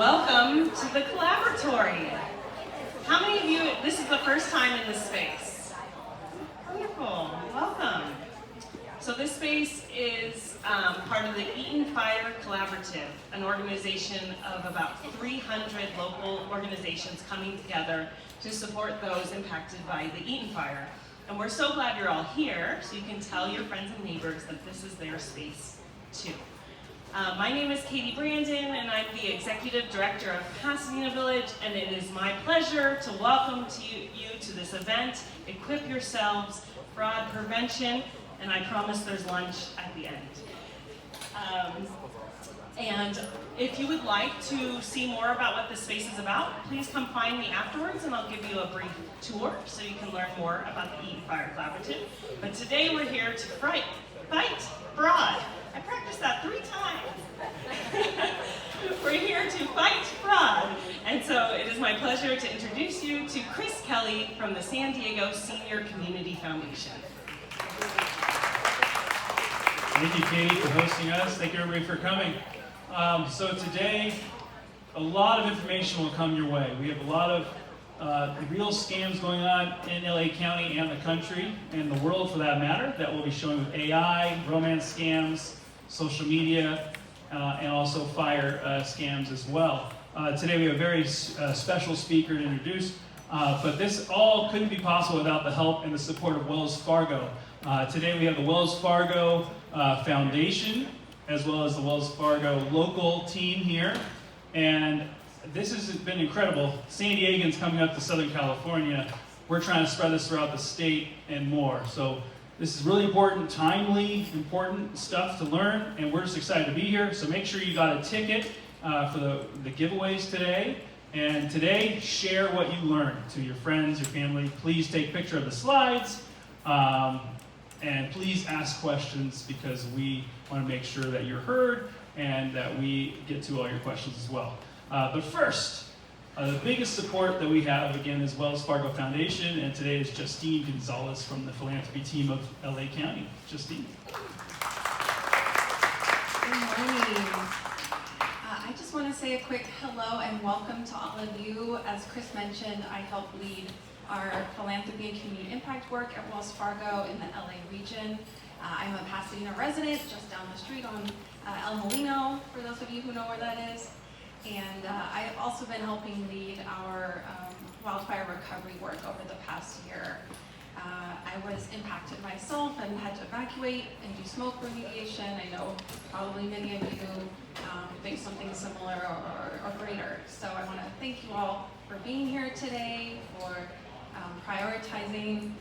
Welcome to the Collaboratory. How many of you, this is the first time in this space? Wonderful, welcome. So this space is part of the Eaton Fire Collaborative, an organization of about 300 local organizations coming together to support those impacted by the Eaton Fire. And we're so glad you're all here, so you can tell your friends and neighbors that this is their space too. My name is Katie Brandon, and I'm the Executive Director of Pasadena Village, and it is my pleasure to welcome you to this event, Equip Yourselves, Fraud Prevention, and I promise there's lunch at the end. And if you would like to see more about what this space is about, please come find me afterwards and I'll give you a brief tour so you can learn more about the Eaton Fire Collaborative. But today we're here to fight fraud. I practiced that 3 times. We're here to fight fraud. And so it is my pleasure to introduce you to Chris Kelly from the San Diego Senior Community Foundation. Thank you, Katie, for hosting us. Thank you, everybody, for coming. So today, a lot of information will come your way. We have a lot of real scams going on in LA County and the country, and the world for that matter, that we'll be showing with AI, romance scams, social media, and also fire scams as well. Today we have a very special speaker to introduce, but this all couldn't be possible without the help and the support of Wells Fargo. Today we have the Wells Fargo Foundation, as well as the Wells Fargo local team here, and this has been incredible. San Diegans coming up to Southern California, we're trying to spread this throughout the state and more. So this is really important, timely, important stuff to learn, and we're just excited to be here. So make sure you got a ticket for the giveaways today. And today, share what you learned to your friends, your family. Please take a picture of the slides, and please ask questions because we want to make sure that you're heard and that we get to all your questions as well. But first, the biggest support that we have, again, is Wells Fargo Foundation, and today is Justine Gonzalez from the philanthropy team of LA County. Justine. Good morning. I just want to say a quick hello and welcome to all of you. As Chris mentioned, I help lead our philanthropy and community impact work at Wells Fargo in the LA region. I'm a Pasadena resident, just down the street on El Molino, for those of you who know where that is. And I've also been helping lead our wildfire recovery work over the past year. I was impacted myself and had to evacuate and do smoke remediation. I know probably many of you face something similar or greater. So I want to thank you all for being here today, for prioritizing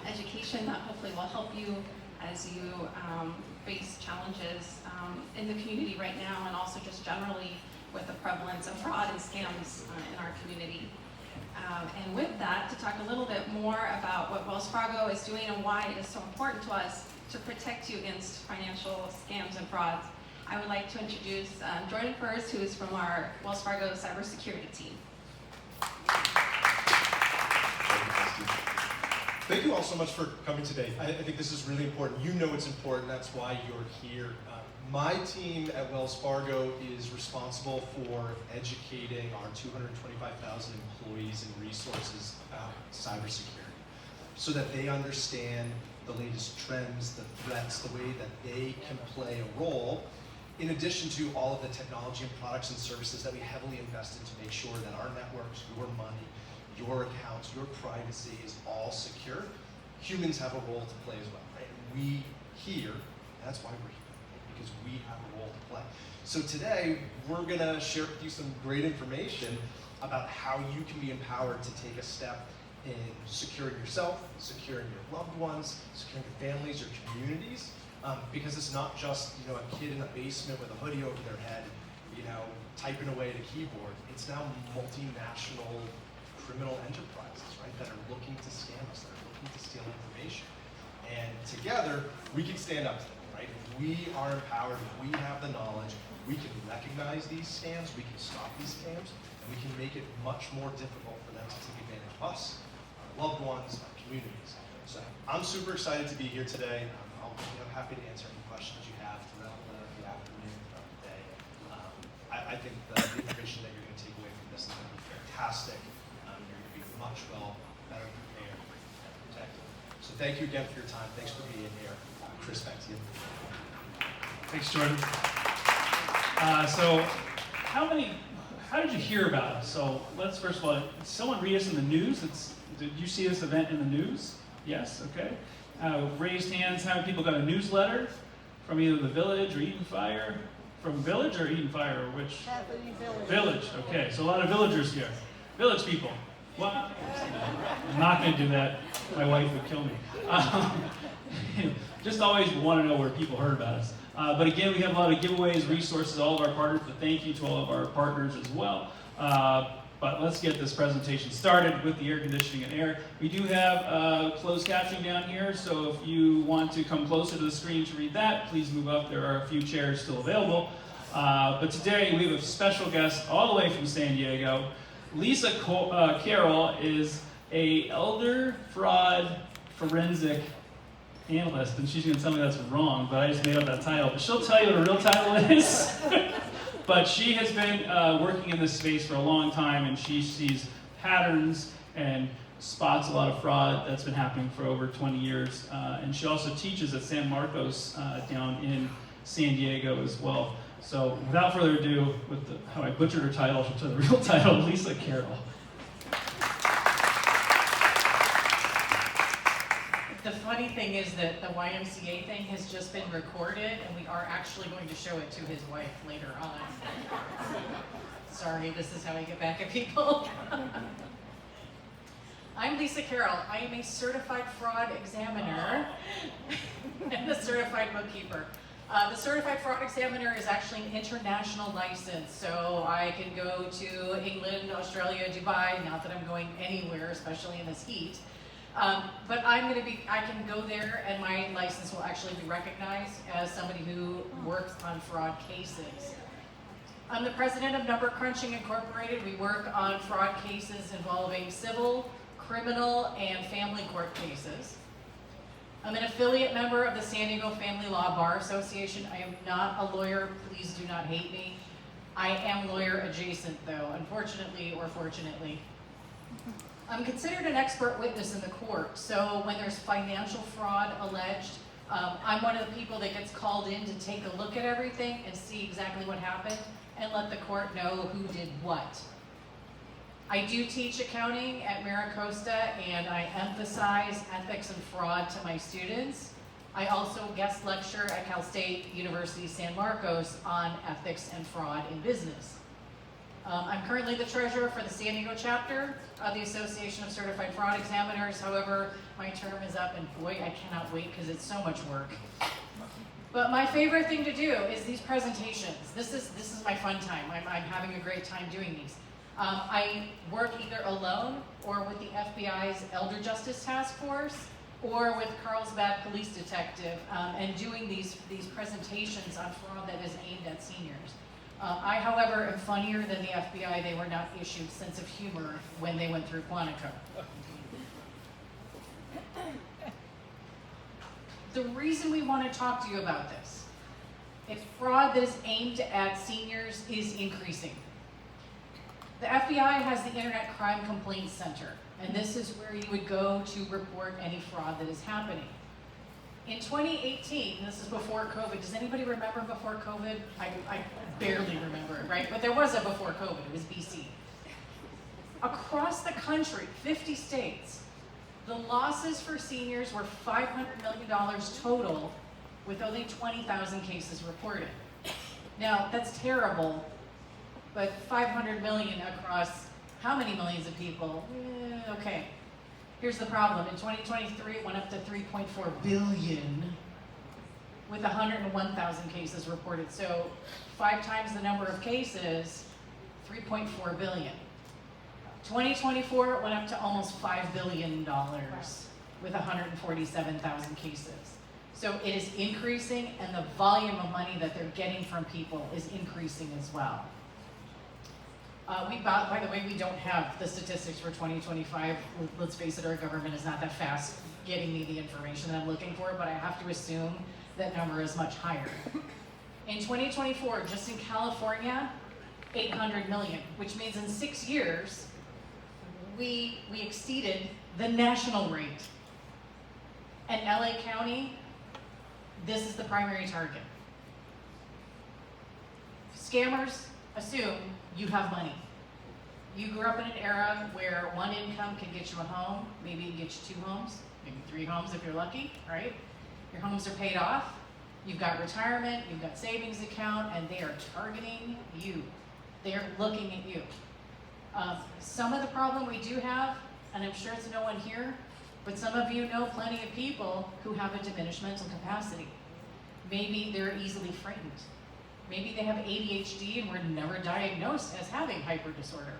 education that hopefully will help you as you face challenges in the community right now, and also just generally with the prevalence of fraud and scams in our community. And with that, to talk a little bit more about what Wells Fargo is doing and why it is so important to us to protect you against financial scams and frauds, I would like to introduce Jordan Furs, who is from our Wells Fargo cybersecurity team. Thank you all so much for coming today. I think this is really important. You know it's important, that's why you're here. My team at Wells Fargo is responsible for educating our 225,000 employees and resources about cybersecurity so that they understand the latest trends, the threats, the way that they can play a role, in addition to all of the technology and products and services that we heavily invested to make sure that our networks, your money, your accounts, your privacy is all secure. Humans have a role to play as well, right? And we here, that's why we're here, because we have a role to play. So today, we're gonna share with you some great information about how you can be empowered to take a step in securing yourself, securing your loved ones, securing your families, your communities, because it's not just a kid in a basement with a hoodie over their head, typing away at a keyboard. It's now multinational criminal enterprises, right, that are looking to scam us, that are looking to steal information. And together, we can stand up to them, right? If we are empowered, if we have the knowledge, we can recognize these scams, we can stop these scams, and we can make it much more difficult for them to take advantage of us, our loved ones, our communities. So I'm super excited to be here today. I'm happy to answer any questions you have throughout the afternoon, throughout the day. I think the information that you're going to take away from this is going to be fantastic. You're going to be much better prepared and protected. So thank you again for your time. Thanks for being here. Chris, back to you. Thanks, Jordan. So how did you hear about us? So let's first of all, did someone read us in the news? Did you see this event in the news? Yes, okay. Raised hands, how many people got a newsletter from either the Village or Eaton Fire? From Village or Eaton Fire, or which? Village, okay. So a lot of villagers here. Village people. What? I'm not going to do that. My wife would kill me. Just always want to know where people heard about us. But again, we have a lot of giveaways, resources, all of our partners, but thank you to all of our partners as well. But let's get this presentation started with the air conditioning and air. We do have closed captioning down here, so if you want to come closer to the screen to read that, please move up. There are a few chairs still available. But today we have a special guest all the way from San Diego. Lisa Carroll is an elder fraud forensic analyst, and she's going to tell me that's wrong, but I just made up that title. But she'll tell you what her real title is. But she has been working in this space for a long time, and she sees patterns and spots a lot of fraud that's been happening for over 20 years. And she also teaches at San Marcos down in San Diego as well. So without further ado, with how I butchered her title, she'll tell the real title, Lisa Carroll. The funny thing is that the YMCA thing has just been recorded, and we are actually going to show it to his wife later on. Sorry, this is how I get back at people. I'm Lisa Carroll. I am a certified fraud examiner and a certified bookkeeper. The certified fraud examiner is actually an international license, so I can go to England, Australia, Dubai, not that I'm going anywhere, especially in this heat. But I can go there and my license will actually be recognized as somebody who works on fraud cases. I'm the president of Number Crunching Incorporated. We work on fraud cases involving civil, criminal, and family court cases. I'm an affiliate member of the San Diego Family Law Bar Association. I am not a lawyer, please do not hate me. I am lawyer adjacent though, unfortunately or fortunately. I'm considered an expert witness in the court, so when there's financial fraud alleged, I'm one of the people that gets called in to take a look at everything and see exactly what happened and let the court know who did what. I do teach accounting at Maricosta, and I emphasize ethics and fraud to my students. I also guest lecture at Cal State University San Marcos on ethics and fraud in business. I'm currently the treasurer for the San Diego chapter of the Association of Certified Fraud Examiners. However, my term is up, and boy, I cannot wait because it's so much work. But my favorite thing to do is these presentations. This is my fun time. I'm having a great time doing these. I work either alone or with the FBI's Elder Justice Task Force or with Carlsbad Police Detective and doing these presentations on fraud that is aimed at seniors. I, however, am funnier than the FBI. They were not issued sense of humor when they went through Quantico. The reason we want to talk to you about this is fraud that is aimed at seniors is increasing. The FBI has the Internet Crime Complaints Center, and this is where you would go to report any fraud that is happening. In 2018, this is before COVID. Does anybody remember before COVID? I barely remember it, right? But there was a before COVID, it was BC. Across the country, 50 states, the losses for seniors were $500 million total with only 20,000 cases reported. Now, that's terrible, but 500 million across how many millions of people? Okay. Here's the problem. In 2023, it went up to 3.4 billion with 101,000 cases reported. So 5 times the number of cases, 3.4 billion. 2024, it went up to almost $5 billion with 147,000 cases. So it is increasing, and the volume of money that they're getting from people is increasing as well. By the way, we don't have the statistics for 2025. Let's face it, our government is not that fast getting me the information that I'm looking for, but I have to assume that number is much higher. In 2024, just in California, 800 million, which means in 6 years, we exceeded the national rate. And LA County, this is the primary target. Scammers assume you have money. You grew up in an era where one income can get you a home, maybe it can get you 2 homes, maybe 3 homes if you're lucky, right? Your homes are paid off, you've got retirement, you've got savings account, and they are targeting you. They're looking at you. Some of the problem we do have, and I'm sure it's no one here, but some of you know plenty of people who have a diminished mental capacity. Maybe they're easily frightened. Maybe they have ADHD and were never diagnosed as having hyper disorder.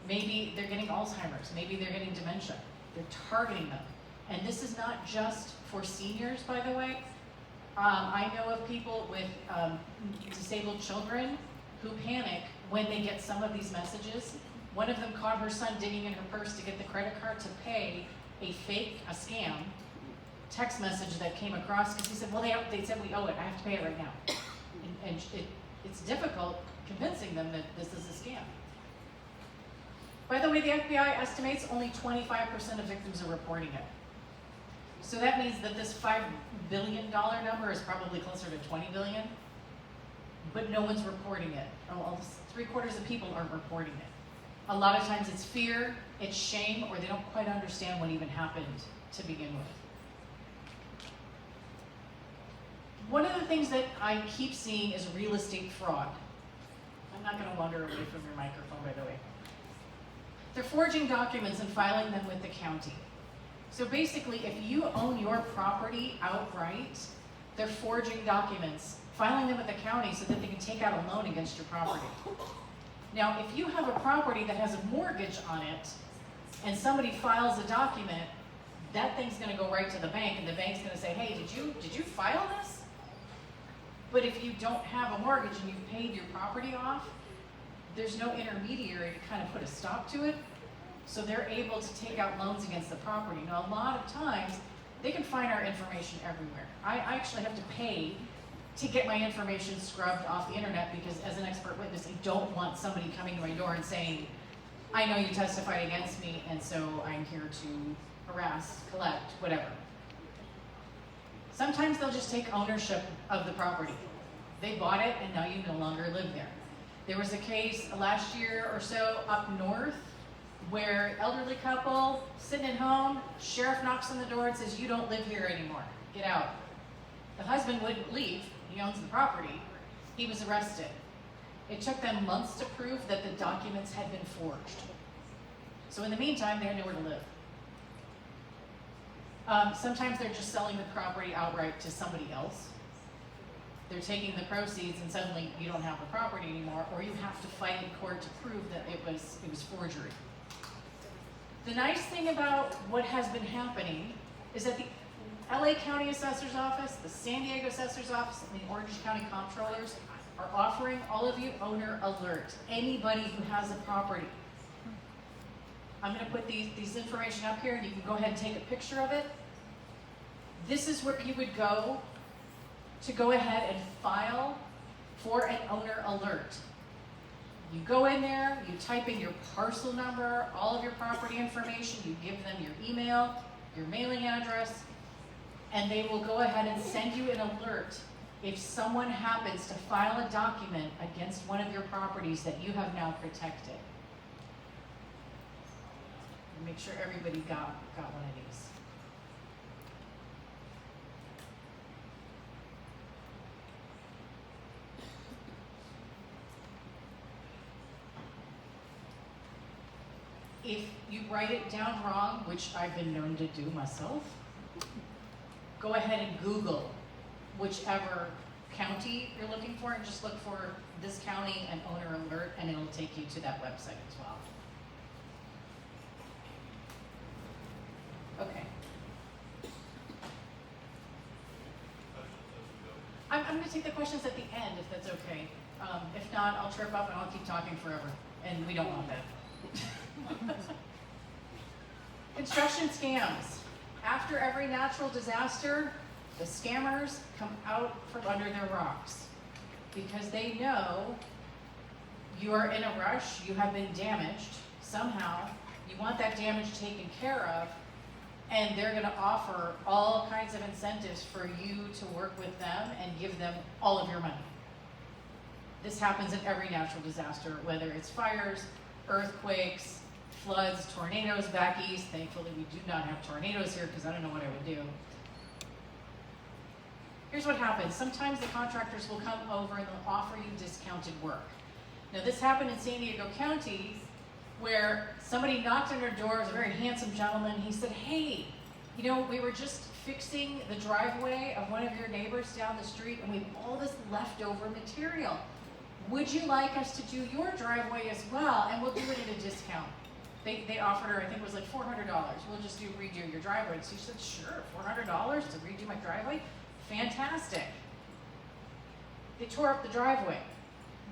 Maybe they're getting Alzheimer's. Maybe they're getting dementia. They're targeting them. And this is not just for seniors, by the way. I know of people with disabled children who panic when they get some of these messages. One of them caught her son digging in her purse to get the credit card to pay a scam text message that came across, because he said, well, they said we owe it, I have to pay it right now. And it's difficult convincing them that this is a scam. By the way, the FBI estimates only 25% of victims are reporting it. So that means that this $5 billion number is probably closer to 20 billion, but no one's reporting it. Almost 3/4 of people aren't reporting it. A lot of times it's fear, it's shame, or they don't quite understand what even happened to begin with. One of the things that I keep seeing is real estate fraud. I'm not going to wander away from your microphone, by the way. They're forging documents and filing them with the county. So basically, if you own your property outright, they're forging documents, filing them with the county so that they can take out a loan against your property. Now, if you have a property that has a mortgage on it, and somebody files a document, that thing's going to go right to the bank, and the bank's going to say, hey, did you file this? But if you don't have a mortgage and you've paid your property off, there's no intermediary to kind of put a stop to it. So they're able to take out loans against the property. Now, a lot of times, they can find our information everywhere. I actually have to pay to get my information scrubbed off the internet, because as an expert witness, I don't want somebody coming to my door and saying, I know you testified against me, and so I'm here to harass, collect, whatever. Sometimes they'll just take ownership of the property. They bought it, and now you no longer live there. There was a case last year or so up north where elderly couple sitting at home, sheriff knocks on the door and says, you don't live here anymore, get out. The husband wouldn't leave, he owns the property, he was arrested. It took them months to prove that the documents had been forged. So in the meantime, they had nowhere to live. Sometimes they're just selling the property outright to somebody else. They're taking the proceeds and suddenly you don't have the property anymore, or you have to fight in court to prove that it was forgery. The nice thing about what has been happening is that the LA County Assessor's Office, the San Diego Assessor's Office, and the Orange County Comptrollers are offering all of you owner alert. Anybody who has a property. I'm going to put these information up here and you can go ahead and take a picture of it. This is where you would go to go ahead and file for an owner alert. You go in there, you type in your parcel number, all of your property information, you give them your email, your mailing address, and they will go ahead and send you an alert if someone happens to file a document against one of your properties that you have now protected. Make sure everybody got one of these. If you write it down wrong, which I've been known to do myself, go ahead and Google whichever county you're looking for and just look for this county and owner alert, and it'll take you to that website as well. Okay. I'm going to take the questions at the end, if that's okay. If not, I'll trip up and I'll keep talking forever, and we don't want that. Construction scams. After every natural disaster, the scammers come out from under their rocks because they know You are in a rush, you have been damaged somehow, you want that damage taken care of, and they're gonna offer all kinds of incentives for you to work with them and give them all of your money. This happens in every natural disaster, whether it's fires, earthquakes, floods, tornadoes back east. Thankfully, we do not have tornadoes here because I don't know what I would do. Here's what happens. Sometimes the contractors will come over and they'll offer you discounted work. Now, this happened in San Diego County where somebody knocked on their door. It was a very handsome gentleman. He said, hey, you know, we were just fixing the driveway of one of your neighbors down the street and we have all this leftover material. Would you like us to do your driveway as well? And we'll do it at a discount. They offered her, I think it was like $400. We'll just redo your driveway. And so she said, sure, $400 to redo my driveway? Fantastic. They tore up the driveway.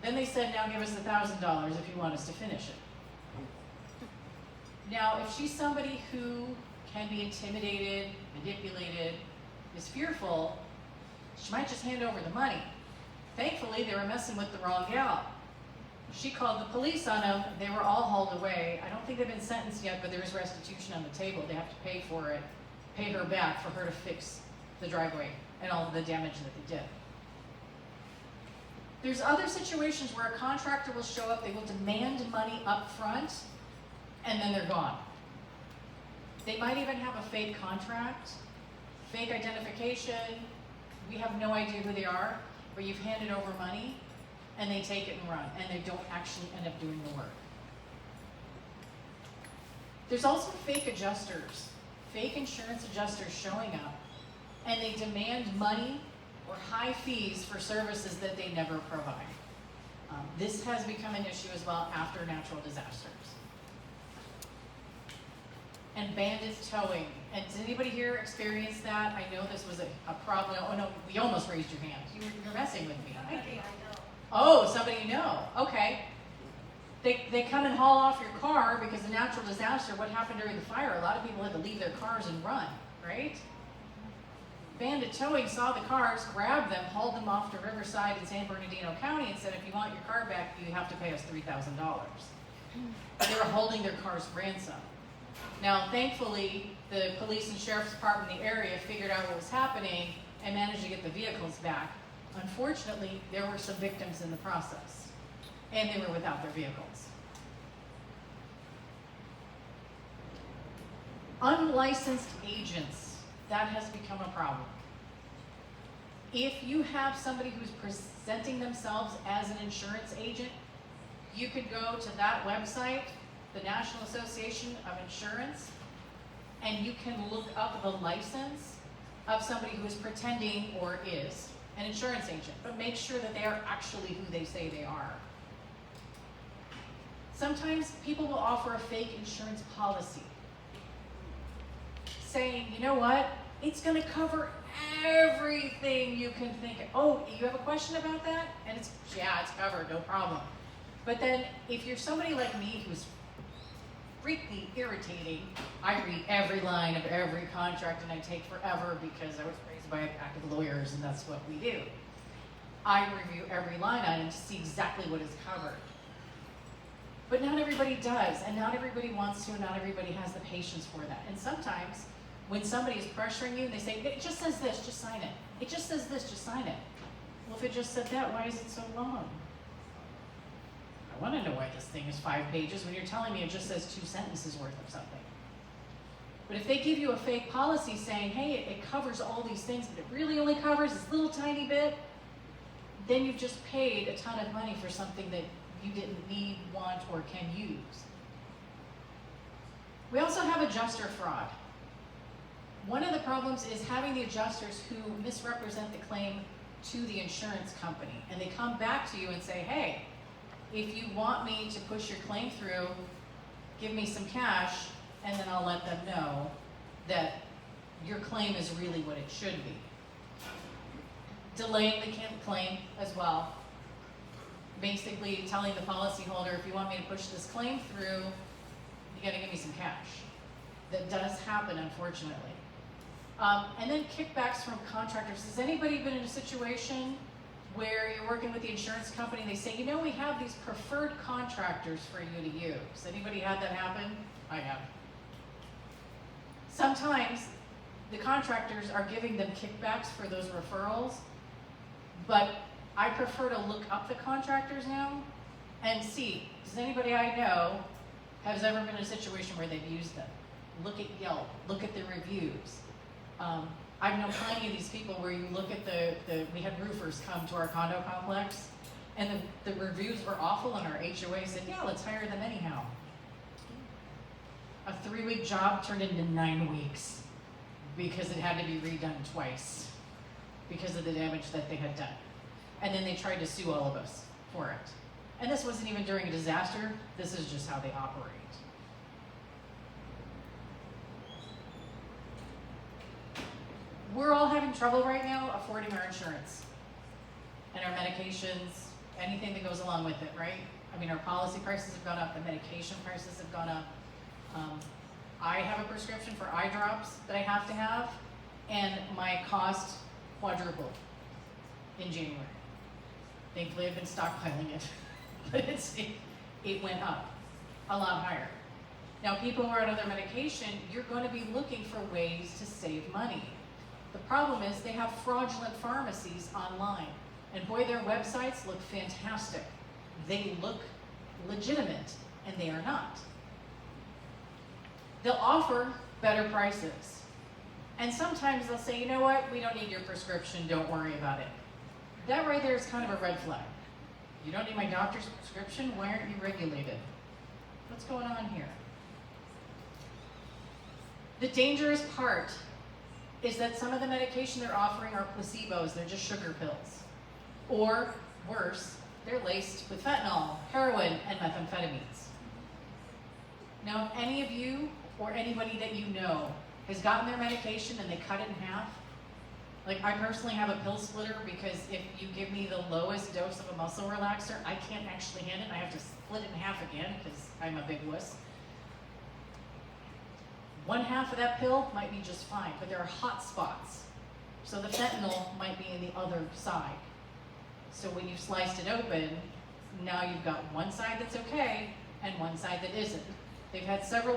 Then they said, now give us $1,000 if you want us to finish it. Now, if she's somebody who can be intimidated, manipulated, is fearful, she might just hand over the money. Thankfully, they were messing with the wrong gal. She called the police on them. They were all hauled away. I don't think they've been sentenced yet, but there is restitution on the table. They have to pay for it, pay her back for her to fix the driveway and all of the damage that they did. There's other situations where a contractor will show up, they will demand money up front, and then they're gone. They might even have a fake contract, fake identification. We have no idea who they are, but you've handed over money, and they take it and run, and they don't actually end up doing the work. There's also fake adjusters, fake insurance adjusters showing up, and they demand money or high fees for services that they never provide. This has become an issue as well after natural disasters. And bandit towing. And did anybody here experience that? I know this was a problem. Oh no, we almost raised your hand. You're messing with me. I know. Oh, somebody you know. Okay. They come and haul off your car because of natural disaster. What happened during the fire? A lot of people had to leave their cars and run, right? Bandit towing saw the cars, grabbed them, hauled them off to Riverside in San Bernardino County and said, if you want your car back, you have to pay us $3,000. They were holding their cars ransom. Now, thankfully, the police and sheriff's department in the area figured out what was happening and managed to get the vehicles back. Unfortunately, there were some victims in the process, and they were without their vehicles. Unlicensed agents. That has become a problem. If you have somebody who's presenting themselves as an insurance agent, you could go to that website, the National Association of Insurance, and you can look up the license of somebody who's pretending or is an insurance agent, but make sure that they are actually who they say they are. Sometimes people will offer a fake insurance policy, saying, you know what, it's going to cover everything you can think of. Oh, you have a question about that? And it's covered, no problem. But then if you're somebody like me who's freakily irritating, I read every line of every contract and I take forever because I was raised by active lawyers and that's what we do. I review every line item to see exactly what is covered. But not everybody does, and not everybody wants to, and not everybody has the patience for that. And sometimes when somebody is pressuring you and they say, it just says this, just sign it. It just says this, just sign it. Well, if it just said that, why is it so long? I want to know why this thing is 5 pages when you're telling me it just says 2 sentences worth of something. But if they give you a fake policy saying, hey, it covers all these things, but it really only covers this little tiny bit, then you've just paid a ton of money for something that you didn't need, want, or can use. We also have adjuster fraud. One of the problems is having the adjusters who misrepresent the claim to the insurance company, and they come back to you and say, hey, if you want me to push your claim through, give me some cash, and then I'll let them know that your claim is really what it should be. Delaying the claim as well. Basically telling the policyholder, if you want me to push this claim through, you gotta give me some cash. That does happen, unfortunately. And then kickbacks from contractors. Has anybody been in a situation where you're working with the insurance company, they say, you know, we have these preferred contractors for you to use. Anybody had that happen? I have. Sometimes the contractors are giving them kickbacks for those referrals, but I prefer to look up the contractors now and see, does anybody I know has ever been in a situation where they've used them? Look at Yelp, look at the reviews. I've known plenty of these people where you look at we had roofers come to our condo complex, and the reviews were awful, and our HOA said, yeah, let's hire them anyhow. A 3-week job turned into 9 weeks because it had to be redone twice because of the damage that they had done. And then they tried to sue all of us for it. And this wasn't even during a disaster, this is just how they operate. We're all having trouble right now affording our insurance and our medications, anything that goes along with it, right? I mean, our policy prices have gone up, the medication prices have gone up. I have a prescription for eye drops that I have to have, and my cost quadrupled in January. Thankfully, I've been stockpiling it, but it went up a lot higher. Now, people who are on other medication, you're going to be looking for ways to save money. The problem is they have fraudulent pharmacies online, and boy, their websites look fantastic. They look legitimate, and they are not. They'll offer better prices. And sometimes they'll say, you know what, we don't need your prescription, don't worry about it. That right there is kind of a red flag. You don't need my doctor's prescription, why aren't you regulated? What's going on here? The dangerous part is that some of the medication they're offering are placebos, they're just sugar pills. Or worse, they're laced with fentanyl, heroin, and methamphetamines. Now, if any of you or anybody that you know has gotten their medication and they cut it in half, like I personally have a pill splitter because if you give me the lowest dose of a muscle relaxer, I can't actually handle it. I have to split it in half again because I'm a big wuss. One half of that pill might be just fine, but there are hot spots. So the fentanyl might be in the other side. So when you've sliced it open, now you've got one side that's okay and one side that isn't. They've had several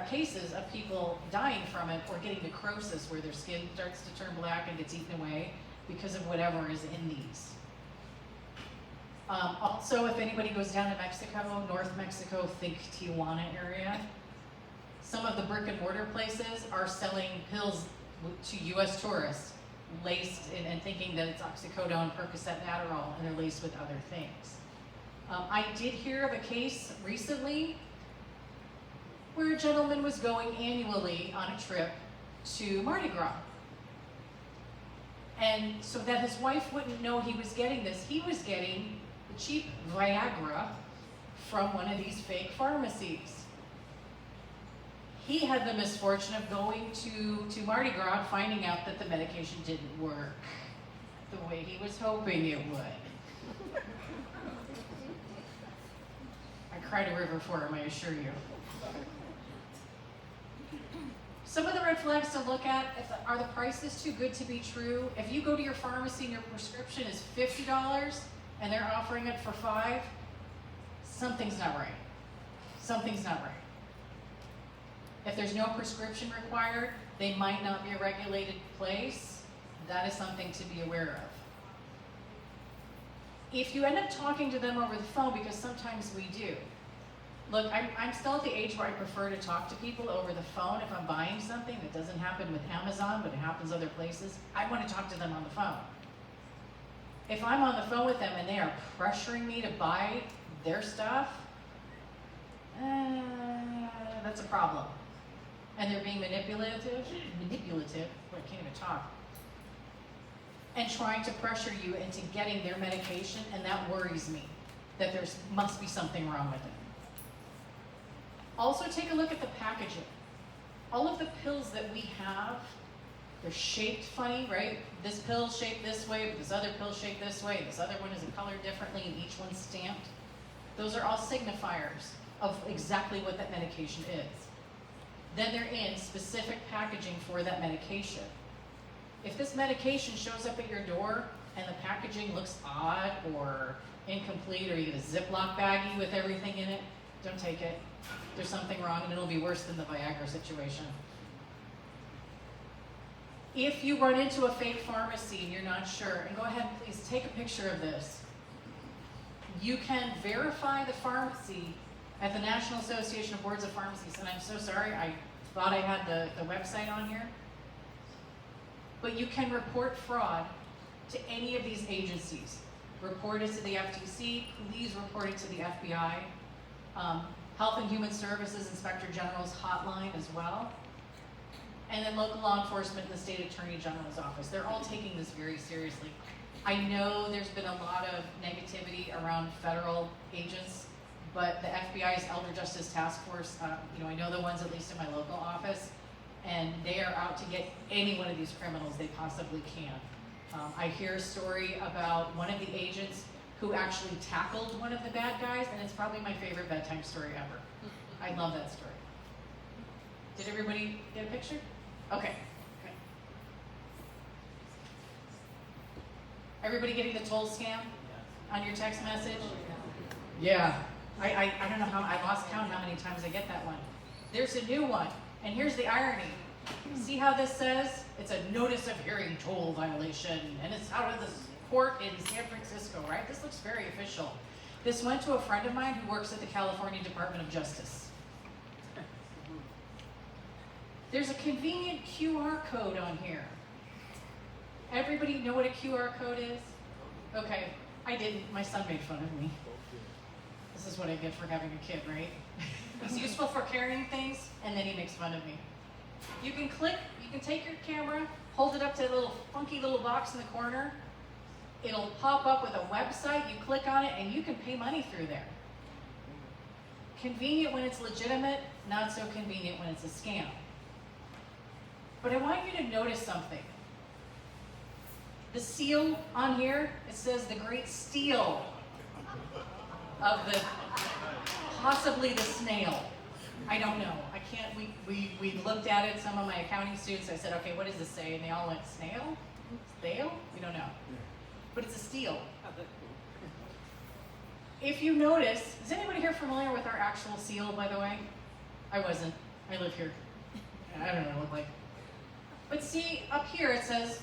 cases of people dying from it or getting necrosis where their skin starts to turn black and gets eaten away because of whatever is in these. Also, if anybody goes down to Mexico, North Mexico, think Tijuana area, some of the brick and mortar places are selling pills to US tourists laced in and thinking that it's oxycodone, Percocet, and Adderall, and they're laced with other things. I did hear of a case recently where a gentleman was going annually on a trip to Mardi Gras. And so that his wife wouldn't know he was getting this, he was getting the cheap Viagra from one of these fake pharmacies. He had the misfortune of going to Mardi Gras and finding out that the medication didn't work the way he was hoping it would. I cried a river for him, I assure you. Some of the red flags to look at are the prices too good to be true. If you go to your pharmacy and your prescription is $50 and they're offering it for $5, something's not right. Something's not right. If there's no prescription required, they might not be a regulated place. That is something to be aware of. If you end up talking to them over the phone, because sometimes we do. Look, I'm still at the age where I prefer to talk to people over the phone if I'm buying something. That doesn't happen with Amazon, but it happens other places. I want to talk to them on the phone. If I'm on the phone with them and they are pressuring me to buy their stuff, that's a problem. And they're being manipulative, I can't even talk, and trying to pressure you into getting their medication, and that worries me, that there must be something wrong with it. Also take a look at the packaging. All of the pills that we have, they're shaped funny, right? This pill's shaped this way, but this other pill's shaped this way, this other one is colored differently, and each one's stamped. Those are all signifiers of exactly what that medication is. Then they're in specific packaging for that medication. If this medication shows up at your door and the packaging looks odd or incomplete, or you get a Ziploc baggie with everything in it, don't take it. There's something wrong, and it'll be worse than the Viagra situation. If you run into a fake pharmacy and you're not sure, and go ahead, please take a picture of this. You can verify the pharmacy at the National Association of Boards of Pharmacies, and I'm so sorry, I thought I had the website on here. But you can report fraud to any of these agencies. Report it to the FTC, please report it to the FBI. Health and Human Services Inspector General's hotline as well. And then local law enforcement and the state attorney general's office. They're all taking this very seriously. I know there's been a lot of negativity around federal agents, but the FBI's Elder Justice Task Force, I know the ones at least in my local office, and they are out to get any one of these criminals they possibly can. I hear a story about one of the agents who actually tackled one of the bad guys, and it's probably my favorite bedtime story ever. I love that story. Did everybody get a picture? Okay. Everybody getting the toll scam on your text message? Yeah. I don't know how, I lost count how many times I get that one. There's a new one, and here's the irony. See how this says? It's a notice of hearing toll violation, and it's out of the court in San Francisco, right? This looks very official. This went to a friend of mine who works at the California Department of Justice. There's a convenient QR code on here. Everybody know what a QR code is? Okay, I didn't. My son made fun of me. This is what I get for having a kid, right? He's useful for carrying things, and then he makes fun of me. You can take your camera, hold it up to a little funky little box in the corner. It'll pop up with a website, you click on it, and you can pay money through there. Convenient when it's legitimate, not so convenient when it's a scam. But I want you to notice something. The seal on here, it says the great steal of the, possibly the snail. I don't know. I can't, we looked at it, some of my accounting students, I said, okay, what does this say? And they all went, snail? Snail? We don't know. But it's a steal. If you notice, is anybody here familiar with our actual seal, by the way? I wasn't. I live here. I don't know what it looked like. But see, up here it says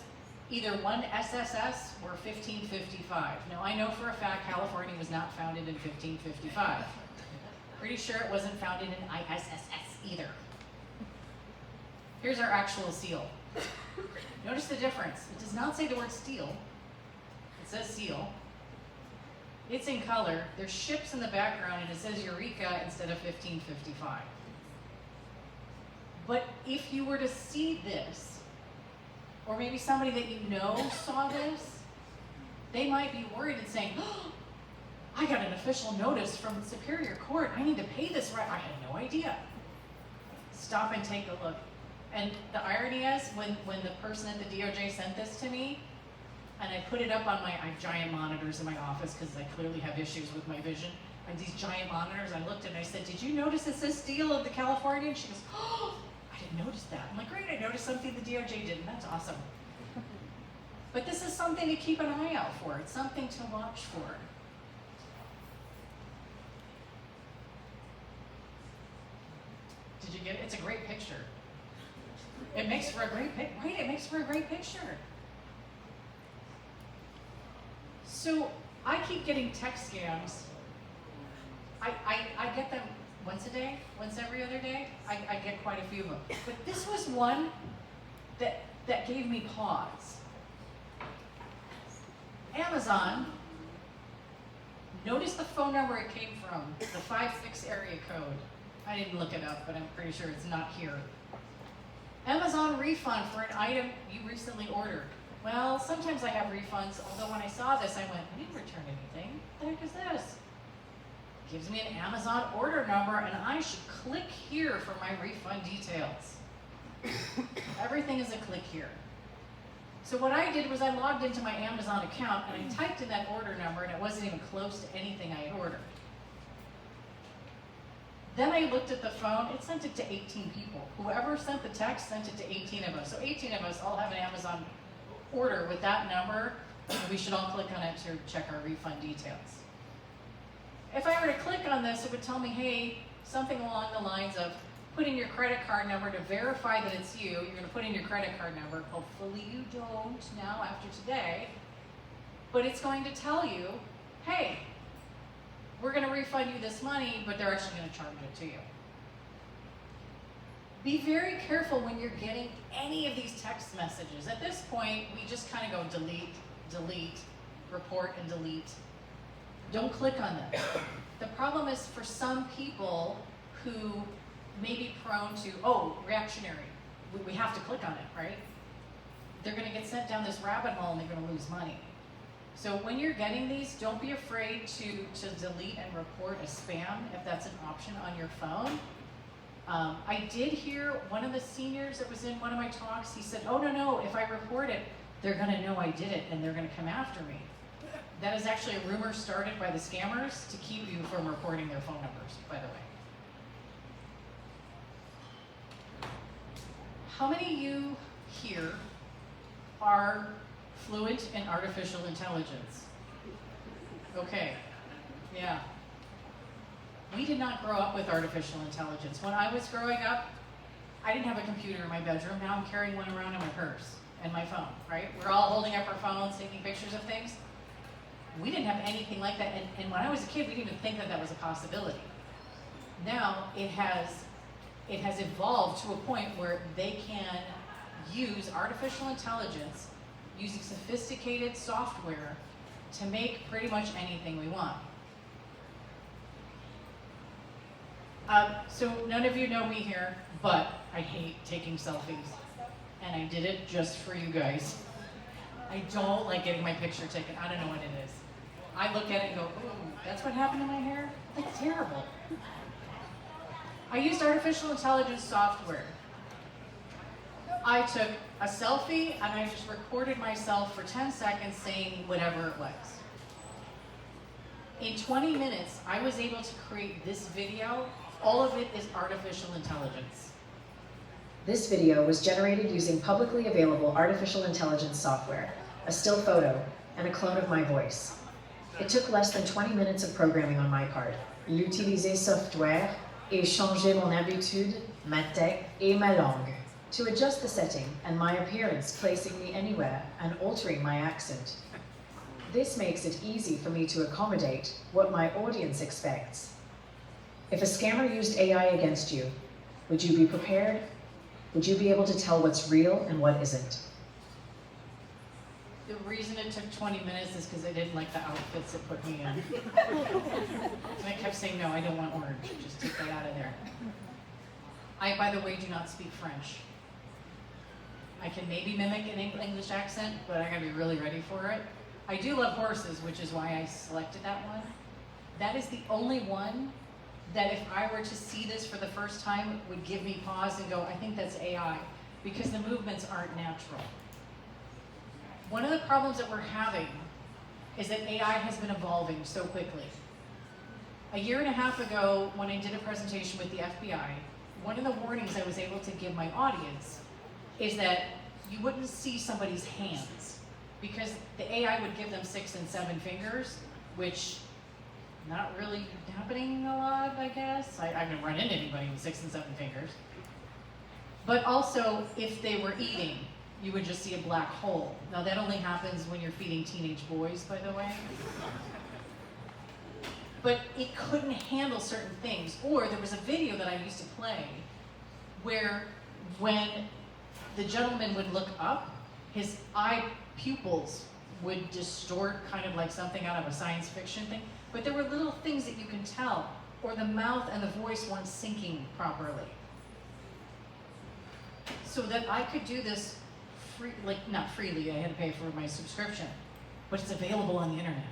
either 1 SSS or 1555. Now I know for a fact California was not founded in 1555. Pretty sure it wasn't founded in ISSS either. Here's our actual seal. Notice the difference. It does not say the word steal. It says seal. It's in color. There's ships in the background and it says Eureka instead of 1555. But if you were to see this, or maybe somebody that you know saw this, they might be worried and saying, oh, I got an official notice from the Superior Court. I need to pay this right. I had no idea. Stop and take a look. And the irony is, when the person at the DOJ sent this to me, and I put it up on I have giant monitors in my office because I clearly have issues with my vision. And these giant monitors, I looked and I said, did you notice it says steal of the California? And she goes, oh, I didn't notice that. I'm like, great, I noticed something the DOJ didn't. That's awesome. But this is something to keep an eye out for. It's something to watch for. Did you get it? It's a great picture. It makes for a great picture, right? It makes for a great picture. So I keep getting text scams. I get them once a day, once every other day. I get quite a few of them. But this was one that gave me pause. Amazon, notice the phone number it came from, the 56 area code. I didn't look it up, but I'm pretty sure it's not here. Amazon refund for an item you recently ordered. Well, sometimes I have refunds, although when I saw this, I went, I didn't return anything. What the heck is this? It gives me an Amazon order number, and I should click here for my refund details. Everything is a click here. So what I did was I logged into my Amazon account, and I typed in that order number, and it wasn't even close to anything I had ordered. Then I looked at the phone, it sent it to 18 people. Whoever sent the text sent it to 18 of us. So 18 of us all have an Amazon order with that number, We should all click on it to check our refund details. If I were to click on this, it would tell me, hey, something along the lines of, put in your credit card number to verify that it's you. You're going to put in your credit card number. Hopefully you don't now after today. But it's going to tell you, hey, we're going to refund you this money, but they're actually going to charge it to you. Be very careful when you're getting any of these text messages. At this point, we just kind of go delete, delete, report, and delete. Don't click on them. The problem is for some people who may be prone to, oh, reactionary. We have to click on it, right? They're going to get sent down this rabbit hole and they're going to lose money. So when you're getting these, don't be afraid to delete and report a spam if that's an option on your phone. I did hear one of the seniors that was in one of my talks, he said, oh no, if I report it, they're going to know I did it and they're going to come after me. That is actually a rumor started by the scammers to keep you from reporting their phone numbers, by the way. How many of you here are fluent in artificial intelligence? Okay, yeah. We did not grow up with artificial intelligence. When I was growing up, I didn't have a computer in my bedroom. Now I'm carrying one around in my purse and my phone, right? We're all holding up our phones, taking pictures of things. We didn't have anything like that. And when I was a kid, we didn't even think that that was a possibility. Now it has evolved to a point where they can use artificial intelligence using sophisticated software to make pretty much anything we want. So none of you know me here, but I hate taking selfies. And I did it just for you guys. I don't like getting my picture taken. I don't know what it is. I look at it and go, ooh, that's what happened to my hair? That's terrible. I used artificial intelligence software. I took a selfie and I just recorded myself for 10 seconds saying whatever it was. In 20 minutes, I was able to create this video. All of it is artificial intelligence. This video was generated using publicly available artificial intelligence software, a still photo, and a clone of my voice. It took less than 20 minutes of programming on my part. L'utiliser software et changer mon habitude, ma tech et ma langue, to adjust the setting and my appearance, placing me anywhere and altering my accent. This makes it easy for me to accommodate what my audience expects. If a scammer used AI against you, would you be prepared? Would you be able to tell what's real and what isn't? The reason it took 20 minutes is because I didn't like the outfits it put me in. And I kept saying, no, I don't want orange. Just take that out of there. I, by the way, do not speak French. I can maybe mimic an English accent, but I gotta be really ready for it. I do love horses, which is why I selected that one. That is the only one that if I were to see this for the first time would give me pause and go, I think that's AI, because the movements aren't natural. One of the problems that we're having is that AI has been evolving so quickly. A year and a half ago, when I did a presentation with the FBI, one of the warnings I was able to give my audience is that you wouldn't see somebody's hands, because the AI would give them 6 and 7 fingers, which not really happening a lot, I guess. I haven't run into anybody with 6 and 7 fingers. But also, if they were eating, you would just see a black hole. Now that only happens when you're feeding teenage boys, by the way. But it couldn't handle certain things. Or there was a video that I used to play where when the gentleman would look up, his eye pupils would distort, kind of like something out of a science fiction thing. But there were little things that you can tell, or the mouth and the voice weren't syncing properly. So that I could do this free, like not freely, I had to pay for my subscription, but it's available on the internet.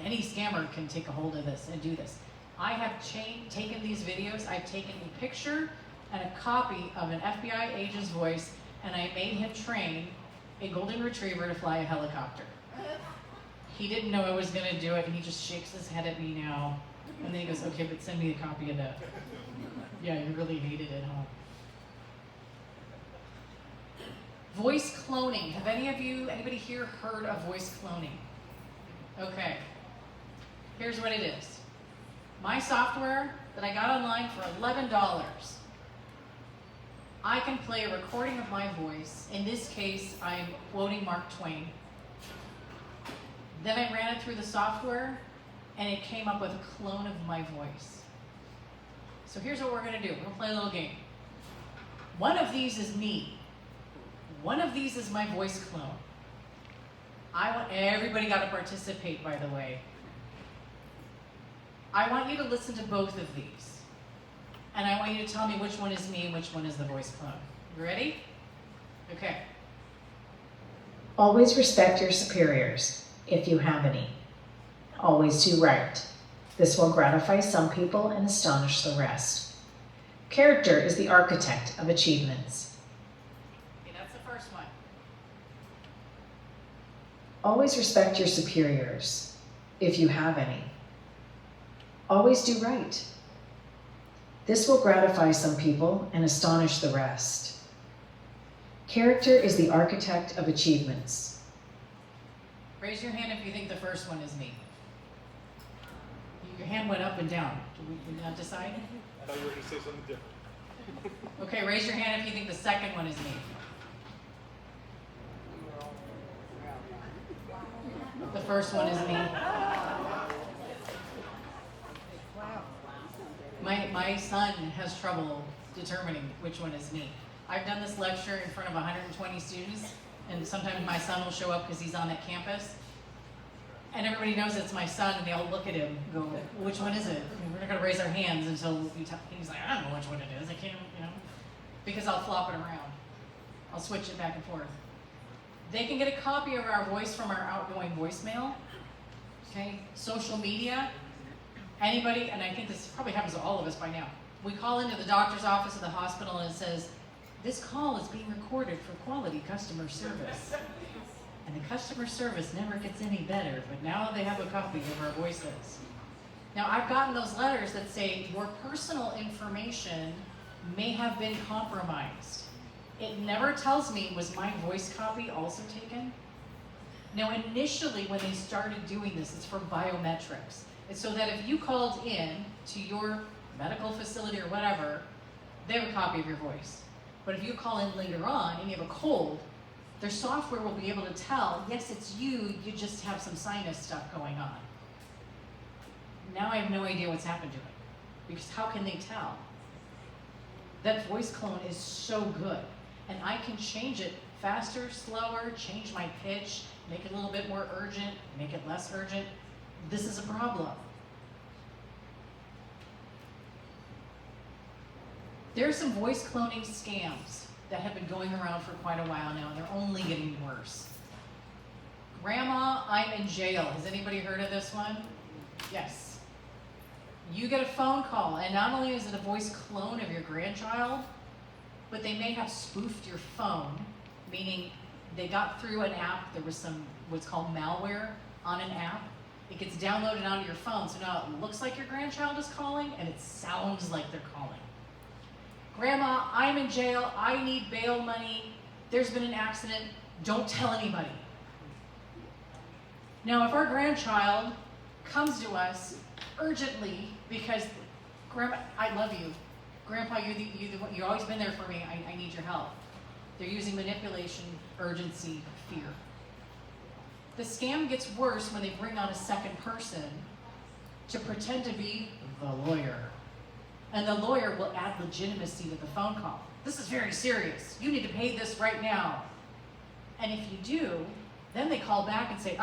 Any scammer can take a hold of this and do this. I have taken these videos, I've taken a picture and a copy of an FBI agent's voice, and I made him train a golden retriever to fly a helicopter. He didn't know I was gonna do it, and he just shakes his head at me now. And then he goes, okay, but send me a copy of that. Yeah, you really hated it, huh? Voice cloning. Have anybody here heard of voice cloning? Okay. Here's what it is. My software that I got online for $11. I can play a recording of my voice. In this case, I'm quoting Mark Twain. Then I ran it through the software, and it came up with a clone of my voice. So here's what we're going to do. We're going to play a little game. One of these is me. One of these is my voice clone. I want everybody got to participate, by the way. I want you to listen to both of these. And I want you to tell me which one is me and which one is the voice clone. You ready? Okay. Always respect your superiors, if you have any. Always do right. This will gratify some people and astonish the rest. Character is the architect of achievements. Okay, that's the first one. Always respect your superiors, if you have any. Always do right. This will gratify some people and astonish the rest. Character is the architect of achievements. Raise your hand if you think the first one is me. Your hand went up and down. Did we not decide? I thought you were going to say something different. Okay, raise your hand if you think the second one is me. The first one is me. My son has trouble determining which one is me. I've done this lecture in front of 120 students, and sometimes my son will show up because he's on that campus. And everybody knows it's my son, and they all look at him and go, which one is it? And we're not going to raise our hands until he's like, I don't know which one it is. I can't, because I'll flop it around. I'll switch it back and forth. They can get a copy of our voice from our outgoing voicemail. Okay, social media. Anybody, and I think this probably happens to all of us by now. We call into the doctor's office at the hospital and it says, this call is being recorded for quality customer service. And the customer service never gets any better, but now they have a copy of our voices. Now, I've gotten those letters that say your personal information may have been compromised. It never tells me, was my voice copy also taken? Now, initially, when they started doing this, it's for biometrics. It's so that if you called in to your medical facility or whatever, they have a copy of your voice. But if you call in later on and you have a cold, their software will be able to tell, yes, it's you, you just have some sinus stuff going on. Now I have no idea what's happened to it, because how can they tell? That voice clone is so good, and I can change it faster, slower, change my pitch, make it a little bit more urgent, make it less urgent. This is a problem. There are some voice cloning scams that have been going around for quite a while now, and they're only getting worse. Grandma, I'm in jail. Has anybody heard of this one? Yes. You get a phone call, and not only is it a voice clone of your grandchild, but they may have spoofed your phone, meaning they got through an app. There was some what's called malware on an app. It gets downloaded onto your phone, so now it looks like your grandchild is calling, and it sounds like they're calling. Grandma, I'm in jail, I need bail money, there's been an accident, don't tell anybody. Now, if our grandchild comes to us urgently because, Grandma, I love you. Grandpa, you've always been there for me, I need your help. They're using manipulation, urgency, fear. The scam gets worse when they bring on a second person to pretend to be the lawyer. And the lawyer will add legitimacy to the phone call. This is very serious. You need to pay this right now. And if you do, then they call back and say,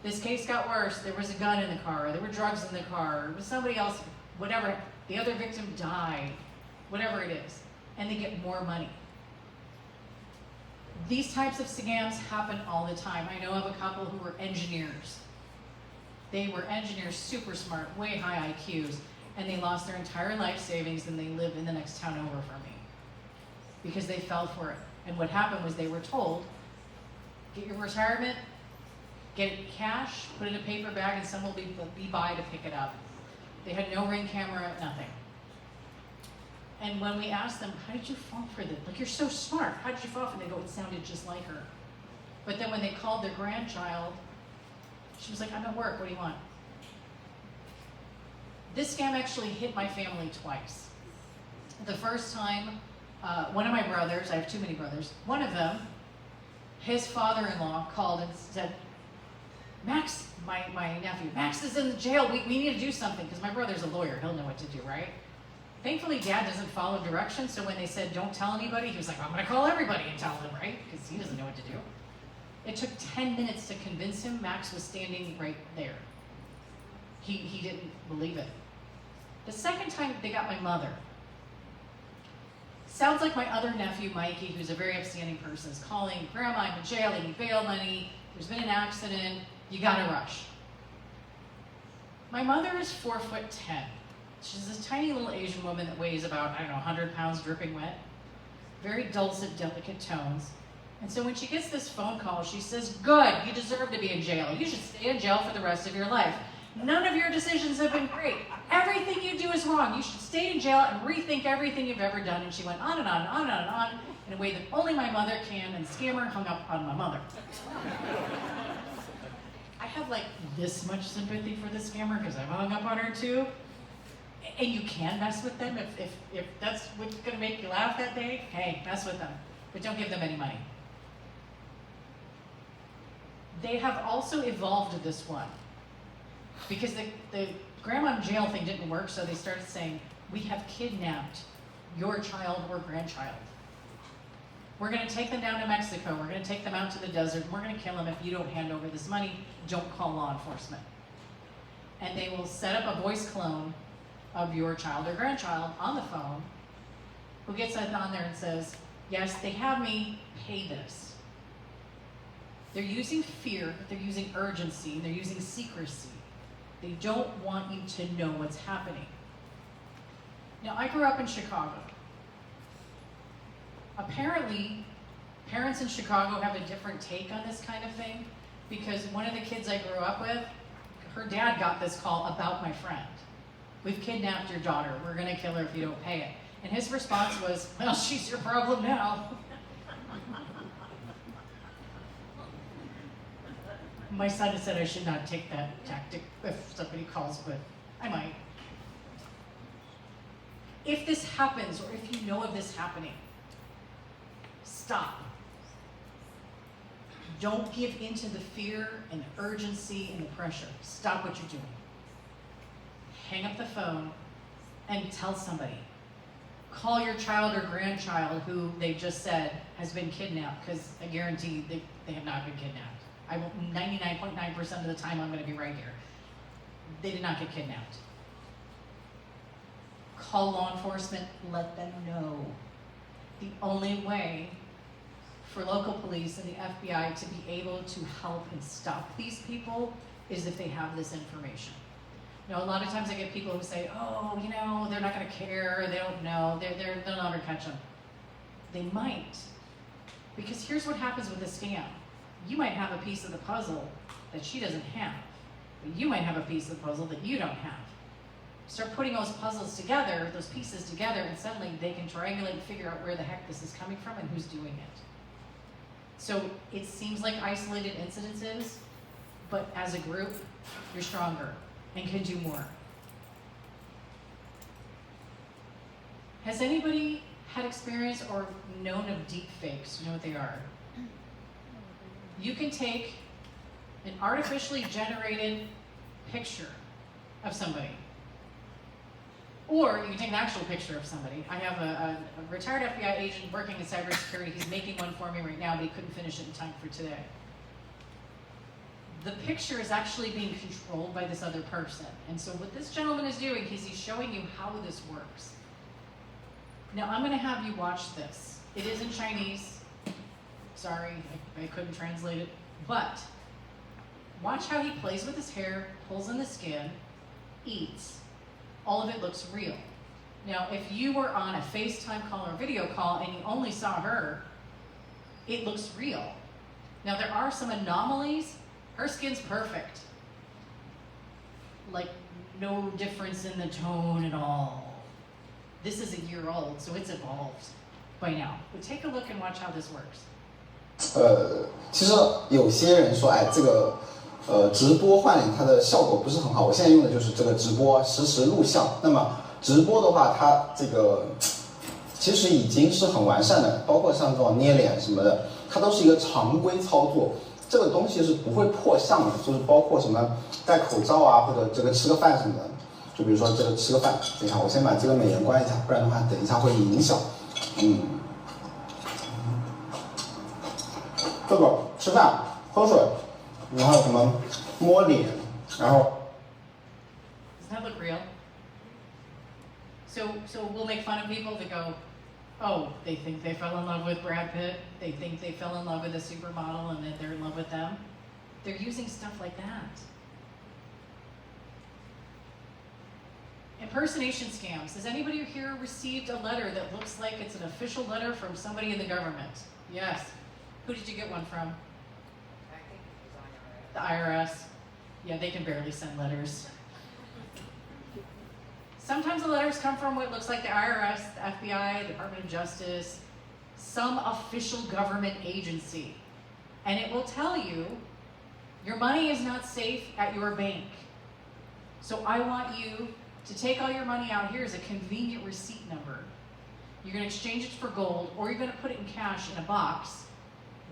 this case got worse. There was a gun in the car, or there were drugs in the car, or it was somebody else, whatever. The other victim died, whatever it is. And they get more money. These types of scams happen all the time. I know of a couple who were engineers. They were engineers, super smart, way high IQs, and they lost their entire life savings and they live in the next town over from me because they fell for it. And what happened was they were told, get your retirement, get it cash, put it in a paper bag, and someone will be by to pick it up. They had no Ring camera, nothing. And when we asked them, how did you fall for this? Like, you're so smart. How did you fall for it? They go, it sounded just like her. But then when they called their grandchild, she was like, I'm at work, what do you want? This scam actually hit my family twice. The first time, one of my brothers, I have too many brothers, one of them, his father-in-law called and said, Max, my nephew, Max is in jail, we need to do something, because my brother's a lawyer, he'll know what to do, right? Thankfully, Dad doesn't follow directions, so when they said, don't tell anybody, he was like, I'm gonna call everybody and tell them, right? Because he doesn't know what to do. It took 10 minutes to convince him Max was standing right there. He didn't believe it. The second time, they got my mother. Sounds like my other nephew, Mikey, who's a very upstanding person, is calling, Grandma, I'm in jail, I need bail money, there's been an accident, you gotta rush. My mother is 4'10". She's this tiny little Asian woman that weighs about, 100 pounds dripping wet. Very dulcet, delicate tones. And so when she gets this phone call, she says, good, you deserve to be in jail. You should stay in jail for the rest of your life. None of your decisions have been great. Everything you do is wrong. You should stay in jail and rethink everything you've ever done. And she went on and on and on and on and on in a way that only my mother can, and the scammer hung up on my mother. I have like this much sympathy for the scammer because I've hung up on her too. And you can mess with them if that's what's gonna make you laugh that day, hey, mess with them. But don't give them any money. They have also evolved this one. Because the grandma in jail thing didn't work, so they started saying, we have kidnapped your child or grandchild. We're gonna take them down to Mexico, we're gonna take them out to the desert, and we're gonna kill them if you don't hand over this money, don't call law enforcement. And they will set up a voice clone of your child or grandchild on the phone, who gets on there and says, yes, they have me, pay this. They're using fear, they're using urgency, they're using secrecy. They don't want you to know what's happening. Now, I grew up in Chicago. Apparently, parents in Chicago have a different take on this kind of thing, because one of the kids I grew up with, her dad got this call about my friend. We've kidnapped your daughter. We're gonna kill her if you don't pay it. And his response was, well, she's your problem now. My son had said I should not take that tactic if somebody calls, but I might. If this happens, or if you know of this happening, stop. Don't give into the fear and urgency and the pressure. Stop what you're doing. Hang up the phone and tell somebody. Call your child or grandchild who they just said has been kidnapped, because I guarantee they have not been kidnapped. 99.9% of the time I'm going to be right here. They did not get kidnapped. Call law enforcement, let them know. The only way for local police and the FBI to be able to help and stop these people is if they have this information. You know, a lot of times I get people who say, oh, you know, they're not going to care, they don't know, they'll never catch them. They might. Because here's what happens with a scam. You might have a piece of the puzzle that she doesn't have, but you might have a piece of the puzzle that you don't have. Start putting those puzzles together, those pieces together, and suddenly they can triangulate and figure out where the heck this is coming from and who's doing it. So it seems like isolated incidences, but as a group, you're stronger and can do more. Has anybody had experience or known of deepfakes? You know what they are? You can take an artificially generated picture of somebody, or you can take an actual picture of somebody. I have a retired FBI agent working in cybersecurity. He's making one for me right now, but he couldn't finish it in time for today. The picture is actually being controlled by this other person. And so what this gentleman is doing is he's showing you how this works. Now I'm gonna have you watch this. It is in Chinese. Sorry, I couldn't translate it. But watch how he plays with his hair, pulls in the skin, eats. All of it looks real. Now, if you were on a FaceTime call or video call and you only saw her, it looks real. Now, there are some anomalies. Her skin's perfect. Like, no difference in the tone at all. This is a year old, so it's evolved by now. But take a look and watch how this works. 其实有些人说，哎，这个直播换脸它的效果不是很好。我现在用的就是这个直播实时录像。那么直播的话，它这个其实已经是很完善的，包括像这种捏脸什么的，它都是一个常规操作。这个东西是不会破相的，就是包括什么戴口罩啊，或者这个吃个饭什么的。就比如说这个吃个饭，等一下我先把这个美颜关一下，不然的话等一下会影响。这个吃饭、喝水，然后什么摸脸，然后。Does that look real? So we'll make fun of people that go, oh, they think they fell in love with Brad Pitt. They think they fell in love with a supermodel and that they're in love with them. They're using stuff like that. Impersonation scams. Has anybody here received a letter that looks like it's an official letter from somebody in the government? Yes. Who did you get one from? I think it was The IRS. Yeah, they can barely send letters. Sometimes the letters come from what looks like the IRS, the FBI, Department of Justice, some official government agency. And it will tell you your money is not safe at your bank. So I want you to take all your money out. Here's a convenient receipt number. You're going to exchange it for gold, or you're going to put it in cash in a box.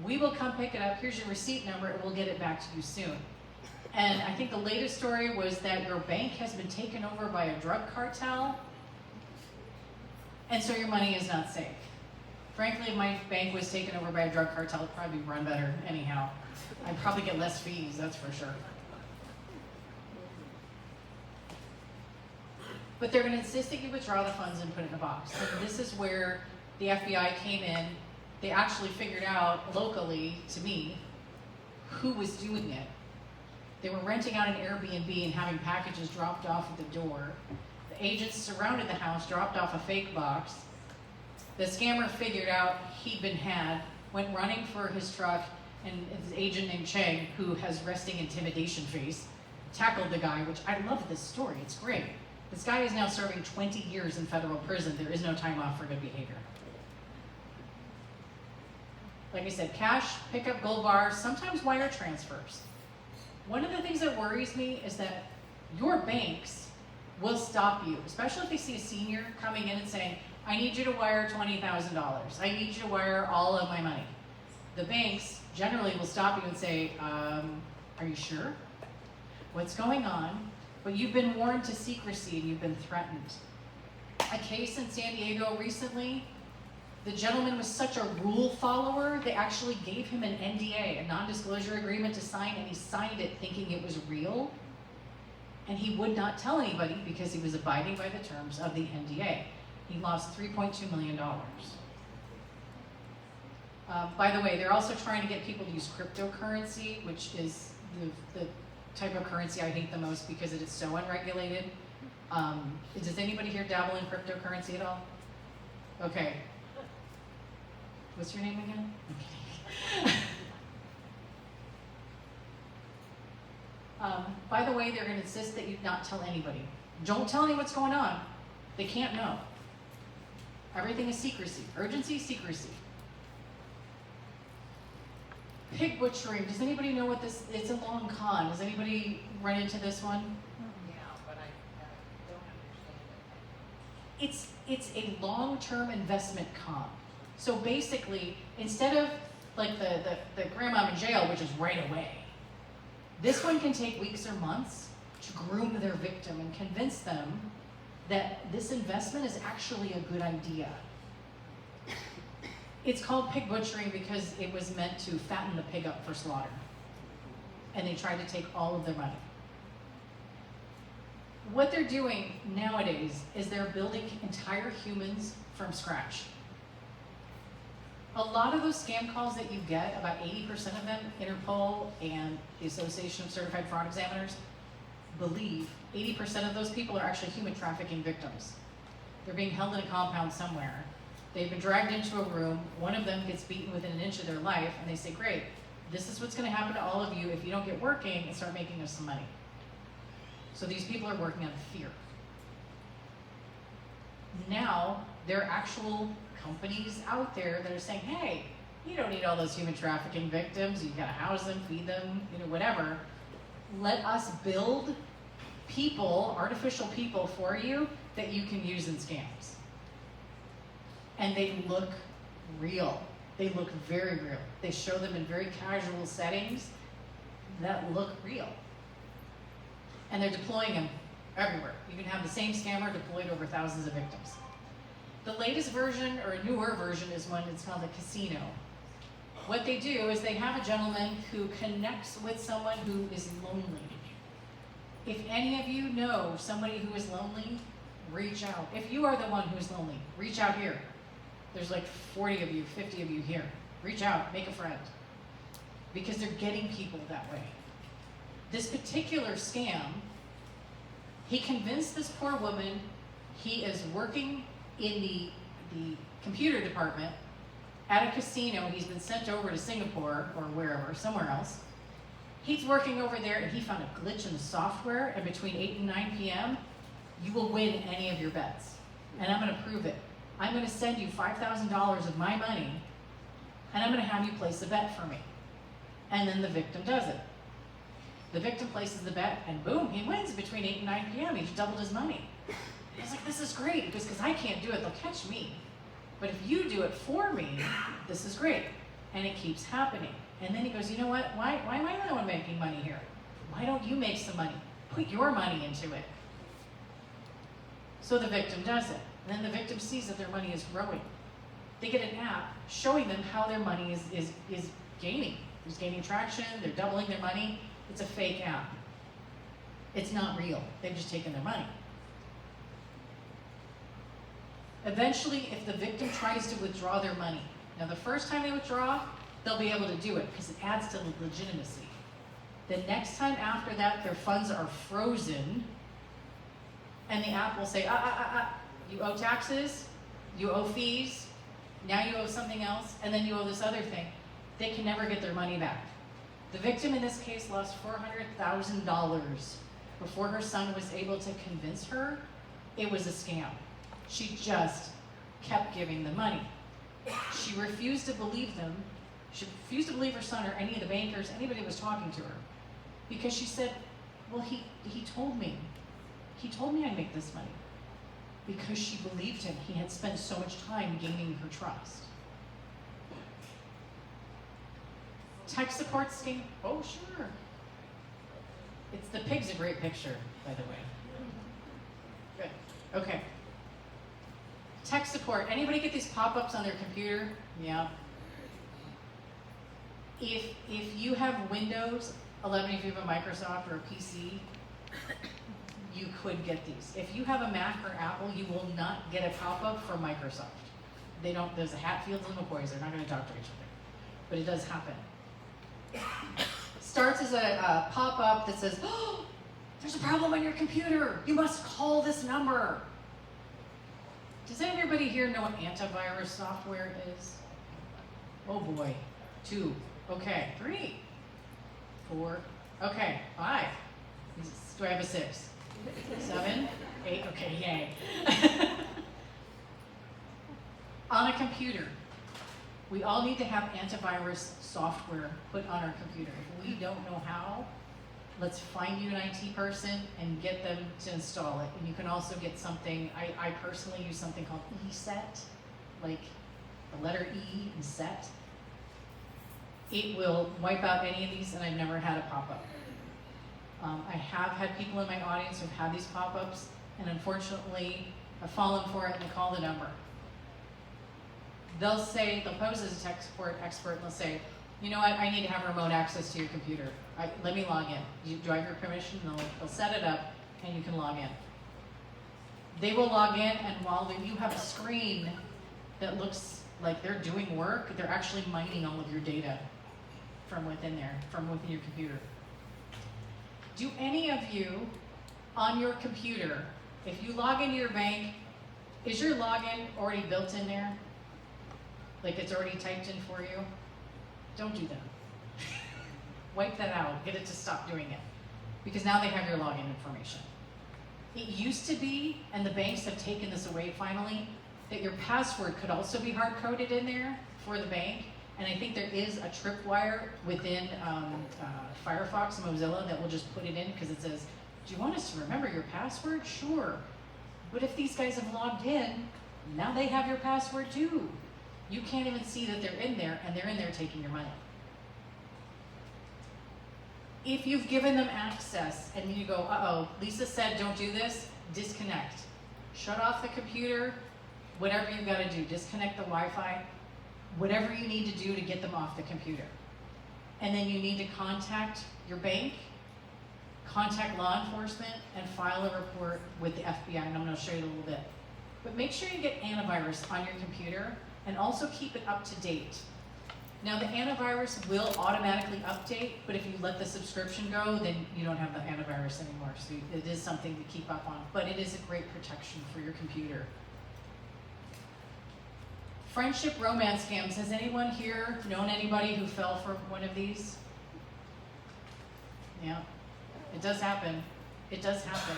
We will come pick it up. Here's your receipt number, and we'll get it back to you soon. And I think the latest story was that your bank has been taken over by a drug cartel, and so your money is not safe. Frankly, if my bank was taken over by a drug cartel, it'd probably run better anyhow. I'd probably get less fees, that's for sure. But they're going to insist that you withdraw the funds and put it in a box. And this is where the FBI came in. They actually figured out locally, to me, who was doing it. They were renting out an Airbnb and having packages dropped off at the door. The agents surrounded the house, dropped off a fake box. The scammer figured out he'd been had, went running for his truck, and his agent named Cheng, who has resting intimidation face, tackled the guy, which I love this story, it's great. This guy is now serving 20 years in federal prison. There is no time off for good behavior. Like I said, cash, pick up gold bars, sometimes wire transfers. One of the things that worries me is that your banks will stop you, especially if they see a senior coming in and saying, I need you to wire $20,000. I need you to wire all of my money. The banks generally will stop you and say, are you sure? What's going on? But you've been warned to secrecy and you've been threatened. A case in San Diego recently, the gentleman was such a rule follower, they actually gave him an NDA, a non-disclosure agreement to sign, and he signed it thinking it was real. And he would not tell anybody because he was abiding by the terms of the NDA. He lost $3.2 million. By the way, they're also trying to get people to use cryptocurrency, which is the type of currency I hate the most because it is so unregulated. Does anybody here dabble in cryptocurrency at all? Okay. What's your name again? By the way, they're going to insist that you not tell anybody. Don't tell anyone what's going on. They can't know. Everything is secrecy. Urgency, secrecy. Pig butchering. Does anybody know what this? It's a long con. Does anybody run into this one? Yeah, but I don't understand it. It's a long-term investment con. So basically, instead of like the grandma in jail, which is right away, this one can take weeks or months to groom their victim and convince them that this investment is actually a good idea. It's called pig butchering because it was meant to fatten the pig up for slaughter. And they tried to take all of their money. What they're doing nowadays is they're building entire humans from scratch. A lot of those scam calls that you get, about 80% of them, Interpol and the Association of Certified Fraud Examiners believe 80% of those people are actually human trafficking victims. They're being held in a compound somewhere. They've been dragged into a room. One of them gets beaten within an inch of their life, and they say, great, this is what's going to happen to all of you if you don't get working and start making us some money. So these people are working out of fear. Now, there are actual companies out there that are saying, hey, you don't need all those human trafficking victims. You gotta house them, feed them, whatever. Let us build people, artificial people for you that you can use in scams. And they look real. They look very real. They show them in very casual settings that look real. And they're deploying them everywhere. You can have the same scammer deployed over thousands of victims. The latest version, or a newer version, is one that's called a casino. What they do is they have a gentleman who connects with someone who is lonely. If any of you know somebody who is lonely, reach out. If you are the one who is lonely, reach out here. There's like 40 of you, 50 of you here. Reach out, make a friend. Because they're getting people that way. This particular scam, he convinced this poor woman, he is working in the computer department at a casino. He's been sent over to Singapore or wherever, somewhere else. He's working over there and he found a glitch in the software, and between 8 and 9 p.m., you will win any of your bets. And I'm gonna prove it. I'm gonna send you $5,000 of my money, and I'm gonna have you place a bet for me. And then the victim does it. The victim places the bet, and boom, he wins between 8 and 9 p.m. He's doubled his money. I was like, this is great, because I can't do it, they'll catch me. But if you do it for me, this is great. And it keeps happening. And then he goes, you know what, why am I the one making money here? Why don't you make some money? Put your money into it. So the victim does it. And then the victim sees that their money is growing. They get an app showing them how their money is gaining. It's gaining traction, they're doubling their money. It's a fake app. It's not real. They've just taken their money. Eventually, if the victim tries to withdraw their money, now the first time they withdraw, they'll be able to do it because it adds to the legitimacy. The next time after that, their funds are frozen, and the app will say, you owe taxes, you owe fees, now you owe something else, and then you owe this other thing. They can never get their money back. The victim in this case lost $400,000 before her son was able to convince her it was a scam. She just kept giving the money. She refused to believe them. She refused to believe her son or any of the bankers, anybody was talking to her. Because she said, well, he told me. He told me I'd make this money. Because she believed him. He had spent so much time gaining her trust. Tech support scheme, oh sure. The pig's a great picture, by the way. Good, okay. Tech support, anybody get these pop-ups on their computer? Yeah. If you have Windows 11, if you have a Microsoft or a PC, you could get these. If you have a Mac or Apple, you will not get a pop-up from Microsoft. They don't, there's a Hatfields and McCoys, they're not gonna talk to each other. But it does happen. Starts as a pop-up that says, oh, there's a problem on your computer. You must call this number. Does everybody here know what antivirus software is? Oh boy. 2. Okay. 3. 4. Okay. 5. Do I have a 6? 7. 8. Okay. Yay. On a computer, we all need to have antivirus software put on our computer. If we don't know how, let's find you an IT person and get them to install it. And you can also get something, I personally use something called ESET, like the letter E and set. It will wipe out any of these, and I've never had a pop-up. I have had people in my audience who've had these pop-ups, and unfortunately, have fallen for it and they call the number. They'll pose as a tech support expert and they'll say, you know what, I need to have remote access to your computer. Let me log in. Do I have your permission? They'll set it up and you can log in. They will log in, and while you have a screen that looks like they're doing work, they're actually mining all of your data from within your computer. Do any of you on your computer, if you log into your bank, is your login already built in there? Like it's already typed in for you? Don't do that. Wipe that out. Get it to stop doing it. Because now they have your login information. It used to be, and the banks have taken this away finally, that your password could also be hard-coded in there for the bank. And I think there is a tripwire within Firefox and Mozilla that will just put it in because it says, do you want us to remember your password? Sure. But if these guys have logged in, now they have your password too. You can't even see that they're in there, and they're in there taking your money. If you've given them access and you go, uh-oh, Lisa said don't do this, disconnect. Shut off the computer, whatever you've got to do. Disconnect the Wi-Fi, whatever you need to do to get them off the computer. And then you need to contact your bank, contact law enforcement, and file a report with the FBI, and I'm going to show you in a little bit. But make sure you get antivirus on your computer, and also keep it up to date. Now the antivirus will automatically update, but if you let the subscription go, then you don't have the antivirus anymore. So it is something to keep up on, but it is a great protection for your computer. Friendship romance scams. Has anyone here known anybody who fell for one of these? Yeah, it does happen. It does happen.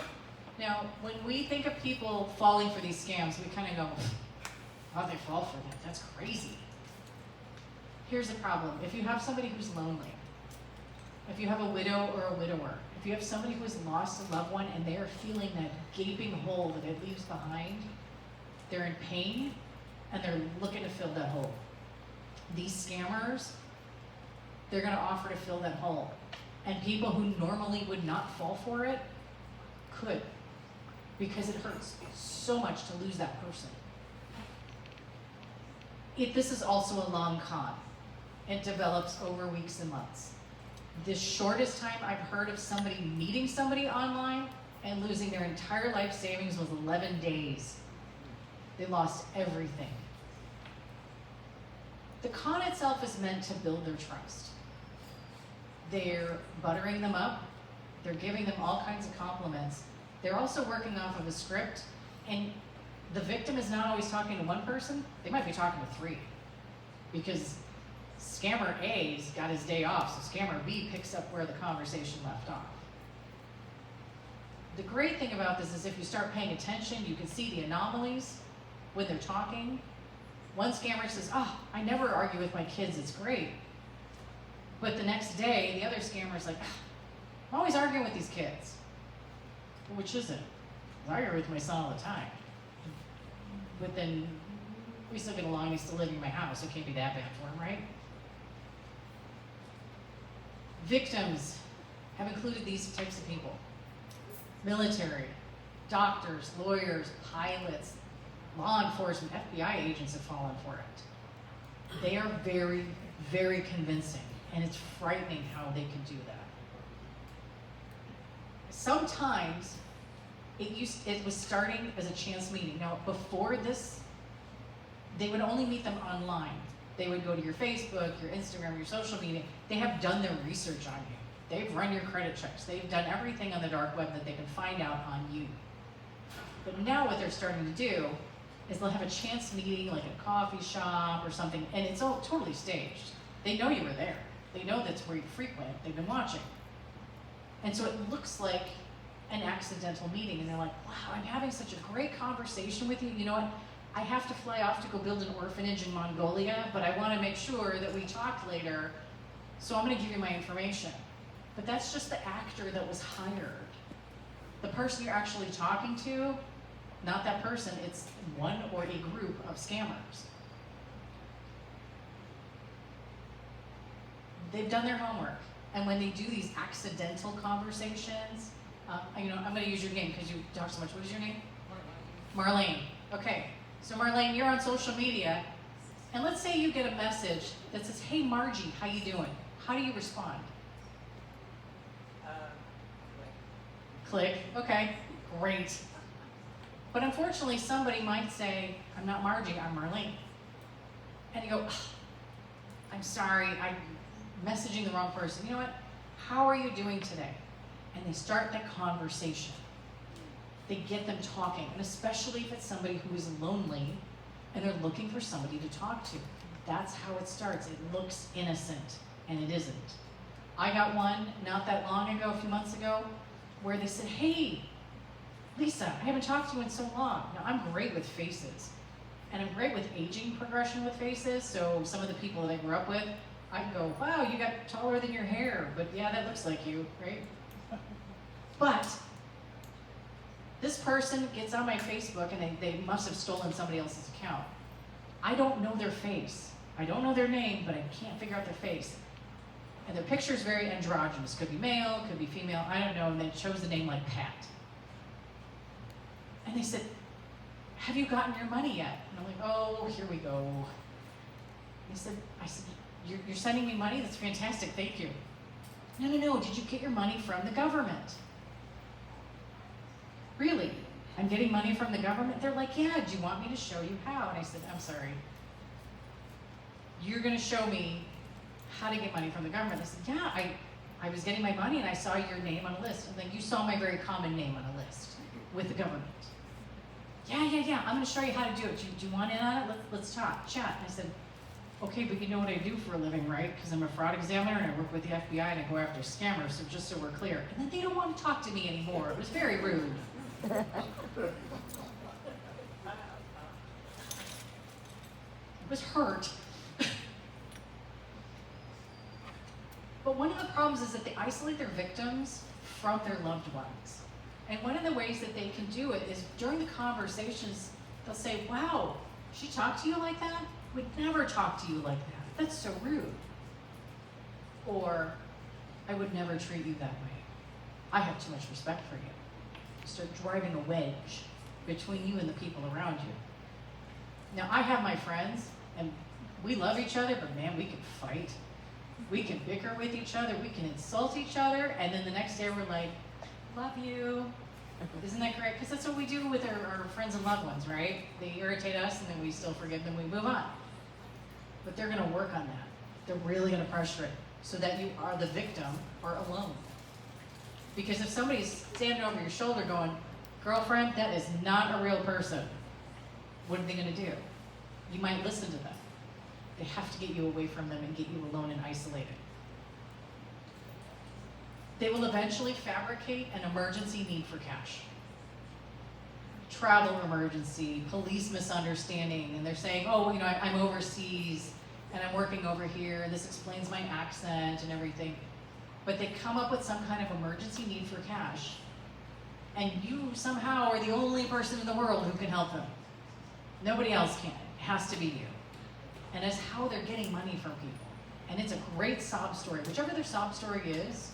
Now, when we think of people falling for these scams, we kind of go, how'd they fall for that? That's crazy. Here's the problem. If you have somebody who's lonely, if you have a widow or a widower, if you have somebody who has lost a loved one and they are feeling that gaping hole that it leaves behind, they're in pain and they're looking to fill that hole. These scammers, they're going to offer to fill that hole. And people who normally would not fall for it could, because it hurts so much to lose that person. This is also a long con. It develops over weeks and months. The shortest time I've heard of somebody meeting somebody online and losing their entire life savings was 11 days. They lost everything. The con itself is meant to build their trust. They're buttering them up. They're giving them all kinds of compliments. They're also working off of a script, and the victim is not always talking to one person. They might be talking to three, because scammer A's got his day off, so scammer B picks up where the conversation left off. The great thing about this is if you start paying attention, you can see the anomalies when they're talking. One scammer says, oh, I never argue with my kids, it's great. But the next day, the other scammer's like, I'm always arguing with these kids. Well, which is it? I argue with my son all the time. But then we still get along, he's still living in my house, so it can't be that bad for him, right? Victims have included these types of people. Military, doctors, lawyers, pilots, law enforcement, FBI agents have fallen for it. They are very, very convincing, and it's frightening how they can do that. Sometimes it was starting as a chance meeting. Now, before this, they would only meet them online. They would go to your Facebook, your Instagram, your social media. They have done their research on you. They've run your credit checks. They've done everything on the dark web that they can find out on you. But now what they're starting to do is they'll have a chance meeting, like a coffee shop or something, and it's all totally staged. They know you were there. They know that's where you frequent. They've been watching. And so it looks like an accidental meeting, and they're like, wow, I'm having such a great conversation with you. You know what? I have to fly off to go build an orphanage in Mongolia, but I want to make sure that we talk later, so I'm going to give you my information. But that's just the actor that was hired. The person you're actually talking to, not that person, it's one or a group of scammers. They've done their homework, and when they do these accidental conversations, I'm going to use your name because you talk so much. What is your name? Marlene. Okay. So Marlene, you're on social media, and let's say you get a message that says, hey Margie, how you doing? How do you respond? Click. Okay, great. But unfortunately, somebody might say, I'm not Margie, I'm Marlene. And you go, I'm sorry, I'm messaging the wrong person. You know what? How are you doing today? And they start that conversation. They get them talking, and especially if it's somebody who is lonely and they're looking for somebody to talk to. That's how it starts. It looks innocent, and it isn't. I got one not that long ago, a few months ago, where they said, hey, Lisa, I haven't talked to you in so long. Now, I'm great with faces. And I'm great with aging progression with faces. So some of the people that I grew up with, I can go, wow, you got taller than your hair. But yeah, that looks like you, right? But this person gets on my Facebook and they must have stolen somebody else's account. I don't know their face. I don't know their name, but I can't figure out their face. And their picture is very androgynous. Could be male, could be female, I don't know. And they chose the name like Pat. And they said, have you gotten your money yet? And I'm like, oh, here we go. I said, you're sending me money? That's fantastic, thank you. No, did you get your money from the government? Really? I'm getting money from the government? They're like, yeah, do you want me to show you how? And I said, I'm sorry. You're gonna show me how to get money from the government. They said, yeah, I was getting my money and I saw your name on a list. And then you saw my very common name on a list with the government. Yeah, I'm gonna show you how to do it. Do you want in on it? Let's talk, chat. And I said, okay, but you know what I do for a living, right? Because I'm a fraud examiner and I work with the FBI and I go after scammers, so just so we're clear. And then they don't want to talk to me anymore. It was very rude. I was hurt. But one of the problems is that they isolate their victims from their loved ones. And one of the ways that they can do it is during the conversations, they'll say, wow, she talked to you like that? Would never talk to you like that. That's so rude. Or, I would never treat you that way. I have too much respect for you. Start driving a wedge between you and the people around you. Now, I have my friends, and we love each other, but man, we can fight. We can bicker with each other, we can insult each other, and then the next day we're like, love you. Isn't that great? Because that's what we do with our friends and loved ones, right? They irritate us, and then we still forgive them, we move on. But they're gonna work on that. They're really gonna pressure it so that you are the victim or alone. Because if somebody's standing over your shoulder going, girlfriend, that is not a real person, what are they gonna do? You might listen to them. They have to get you away from them and get you alone and isolated. They will eventually fabricate an emergency need for cash. Travel emergency, police misunderstanding, and they're saying, oh, you know, I'm overseas and I'm working over here and this explains my accent and everything. But they come up with some kind of emergency need for cash. And you somehow are the only person in the world who can help them. Nobody else can. It has to be you. And it's how they're getting money from people. And it's a great sob story. Whichever their sob story is,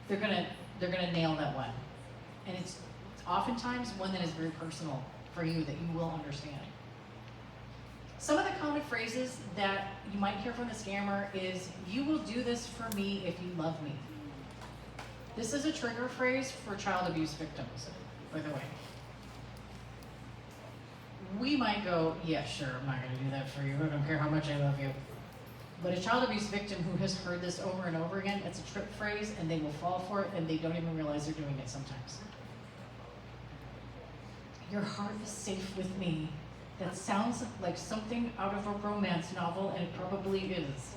they're gonna nail that one. And it's oftentimes one that is very personal for you that you will understand. Some of the common phrases that you might hear from the scammer is, you will do this for me if you love me. This is a trigger phrase for child abuse victims, by the way. We might go, yeah, sure, I'm not gonna do that for you. I don't care how much I love you. But a child abuse victim who has heard this over and over again, it's a trip phrase and they will fall for it and they don't even realize they're doing it sometimes. Your heart is safe with me. That sounds like something out of a romance novel, and it probably is.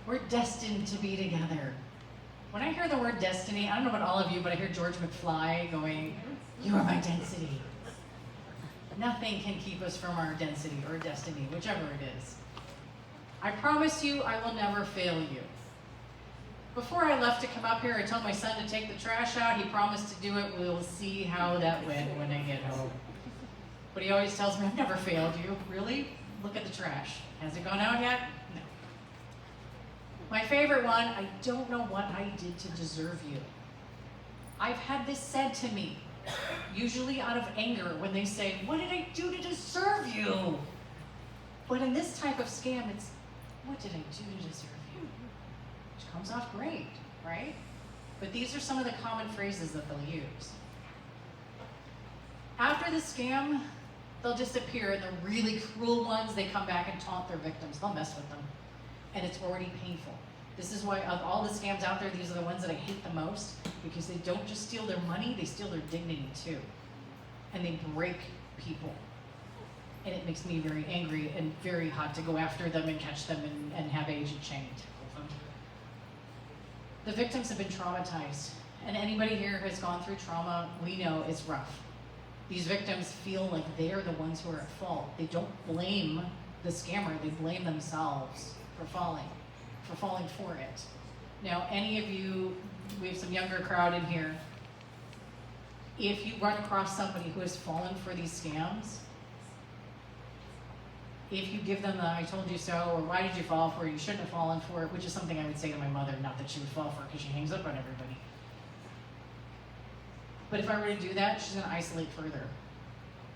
We're destined to be together. When I hear the word destiny, I don't know about all of you, but I hear George McFly going, you are my density. Nothing can keep us from our density or destiny, whichever it is. I promise you I will never fail you. Before I left to come up here, I told my son to take the trash out. He promised to do it. We'll see how that went when I get home. But he always tells me, I've never failed you. Really? Look at the trash. Has it gone out yet? No. My favorite one, I don't know what I did to deserve you. I've had this said to me, usually out of anger, when they say, what did I do to deserve you? But in this type of scam, it's, what did I do to deserve you? Which comes off great, right? But these are some of the common phrases that they'll use. After the scam, they'll disappear, and the really cruel ones, they come back and taunt their victims. They'll mess with them, and it's already painful. This is why of all the scams out there, these are the ones that I hate the most, because they don't just steal their money, they steal their dignity too. And they break people. And it makes me very angry and very hot to go after them and catch them and have agent chain tackle them. The victims have been traumatized, And anybody here who has gone through trauma, we know it's rough. These victims feel like they are the ones who are at fault. They don't blame the scammer, they blame themselves for falling for it. Now, any of you, we have some younger crowd in here, if you run across somebody who has fallen for these scams, if you give them the "I told you so," or "Why did you fall for it? You shouldn't have fallen for it," which is something I would say to my mother, not that she would fall for it because she hangs up on everybody. But if I were to do that, she's gonna isolate further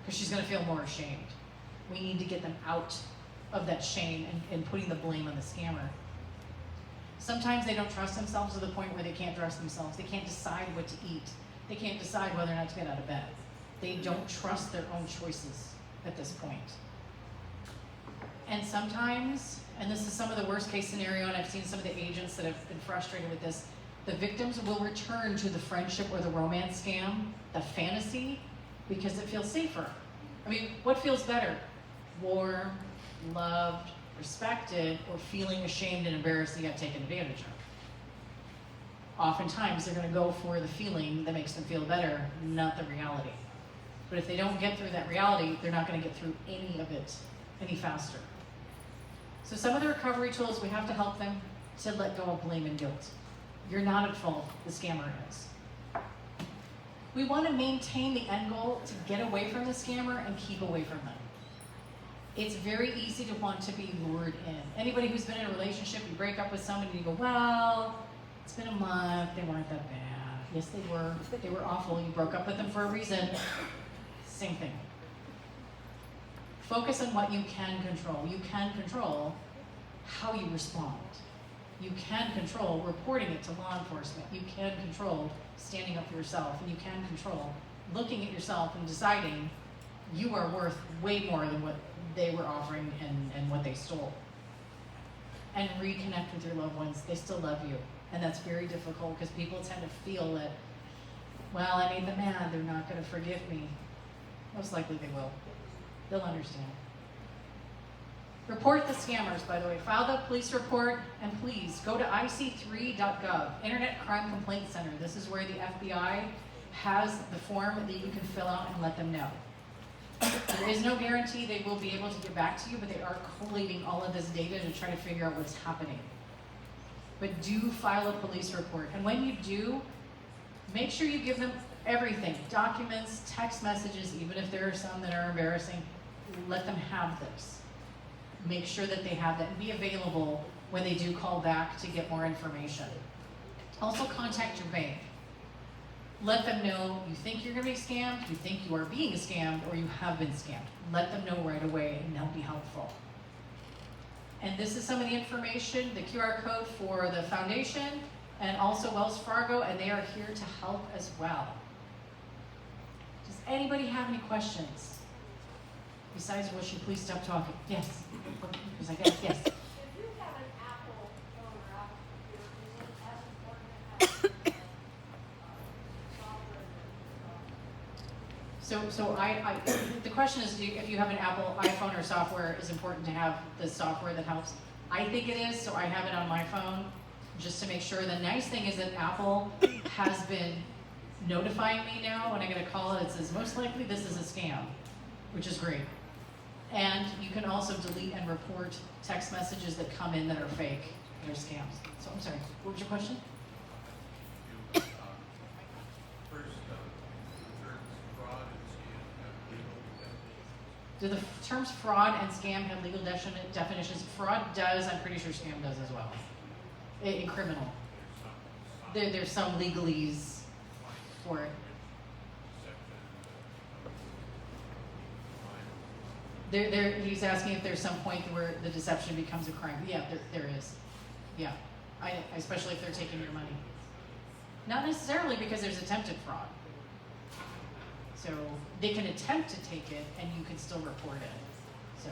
because she's gonna feel more ashamed. We need to get them out of that shame and putting the blame on the scammer. Sometimes they don't trust themselves to the point where they can't trust themselves. They can't decide what to eat. They can't decide whether or not to get out of bed. They don't trust their own choices at this point. And sometimes, and this is some of the worst case scenario, and I've seen some of the agents that have been frustrated with this, the victims will return to the friendship or the romance scam, the fantasy, because it feels safer. I mean, what feels better? Warm, loved, respected, or feeling ashamed and embarrassed they got taken advantage of? Oftentimes, they're going to go for the feeling that makes them feel better, not the reality. But if they don't get through that reality, they're not going to get through any of it any faster. So some of the recovery tools, we have to help them to let go of blame and guilt. You're not at fault, the scammer is. We want to maintain the end goal to get away from the scammer and keep away from them. It's very easy to want to be lured in. Anybody who's been in a relationship, you break up with somebody and you go, well, it's been a month, they weren't that bad. Yes, they were awful, you broke up with them for a reason. Same thing. Focus on what you can control. You can control how you respond. You can control reporting it to law enforcement. You can control standing up for yourself. And you can control looking at yourself and deciding you are worth way more than what they were offering and what they stole. And reconnect with your loved ones. They still love you. And that's very difficult because people tend to feel that, well, I made them mad, they're not going to forgive me. Most likely they will. They'll understand. Report the scammers, by the way. File the police report, and please go to ic3.gov, Internet Crime Complaint Center. This is where the FBI has the form that you can fill out and let them know. There is no guarantee they will be able to get back to you, but they are collating all of this data to try to figure out what's happening. But do file a police report. And when you do, make sure you give them everything. Documents, text messages, even if there are some that are embarrassing, let them have this. Make sure that they have that and be available when they do call back to get more information. Also contact your bank. Let them know you think you're going to be scammed, you think you are being scammed, or you have been scammed. Let them know right away, and that'll be helpful. And this is some of the information, the QR code for the foundation, and also Wells Fargo, and they are here to help as well. Does anybody have any questions? Besides, will she please stop talking? Yes. Because I guess, yes. If you have an Apple phone or Apple computer, is it as important to have So the question is, if you have an Apple iPhone or software, is important to have the software that helps? I think it is, so I have it on my phone just to make sure. The nice thing is that Apple has been notifying me now when I get a call that says, most likely this is a scam, which is great. And you can also delete and report text messages that come in that are fake, that are scams. So I'm sorry, what was your question? Do the terms fraud and scam have legal definitions? Fraud does, I'm pretty sure scam does as well. In criminal. There's some legalese for it. He's asking if there's some point where the deception becomes a crime. Yeah, there is. Yeah, especially if they're taking your money. Not necessarily because there's attempted fraud. So they can attempt to take it and you can still report it. So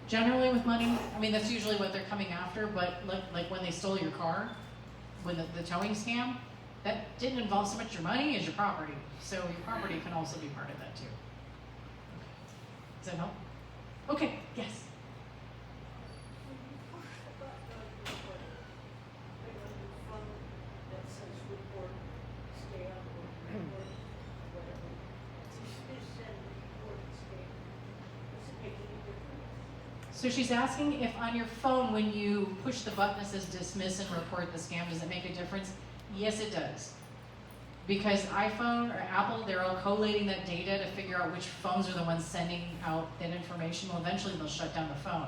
generally with money, I mean, that's usually what they're coming after, but like when they stole your car, when the towing scam, that didn't involve so much your money as your property. So your property can also be part of that too. Does that help? Okay, yes. that says So she's asking if on your phone, when you push the button that says dismiss and report the scam, does it make a difference? Yes, it does. Because iPhone or Apple, they're all collating that data to figure out which phones are the ones sending out that information. Well, eventually they'll shut down the phone.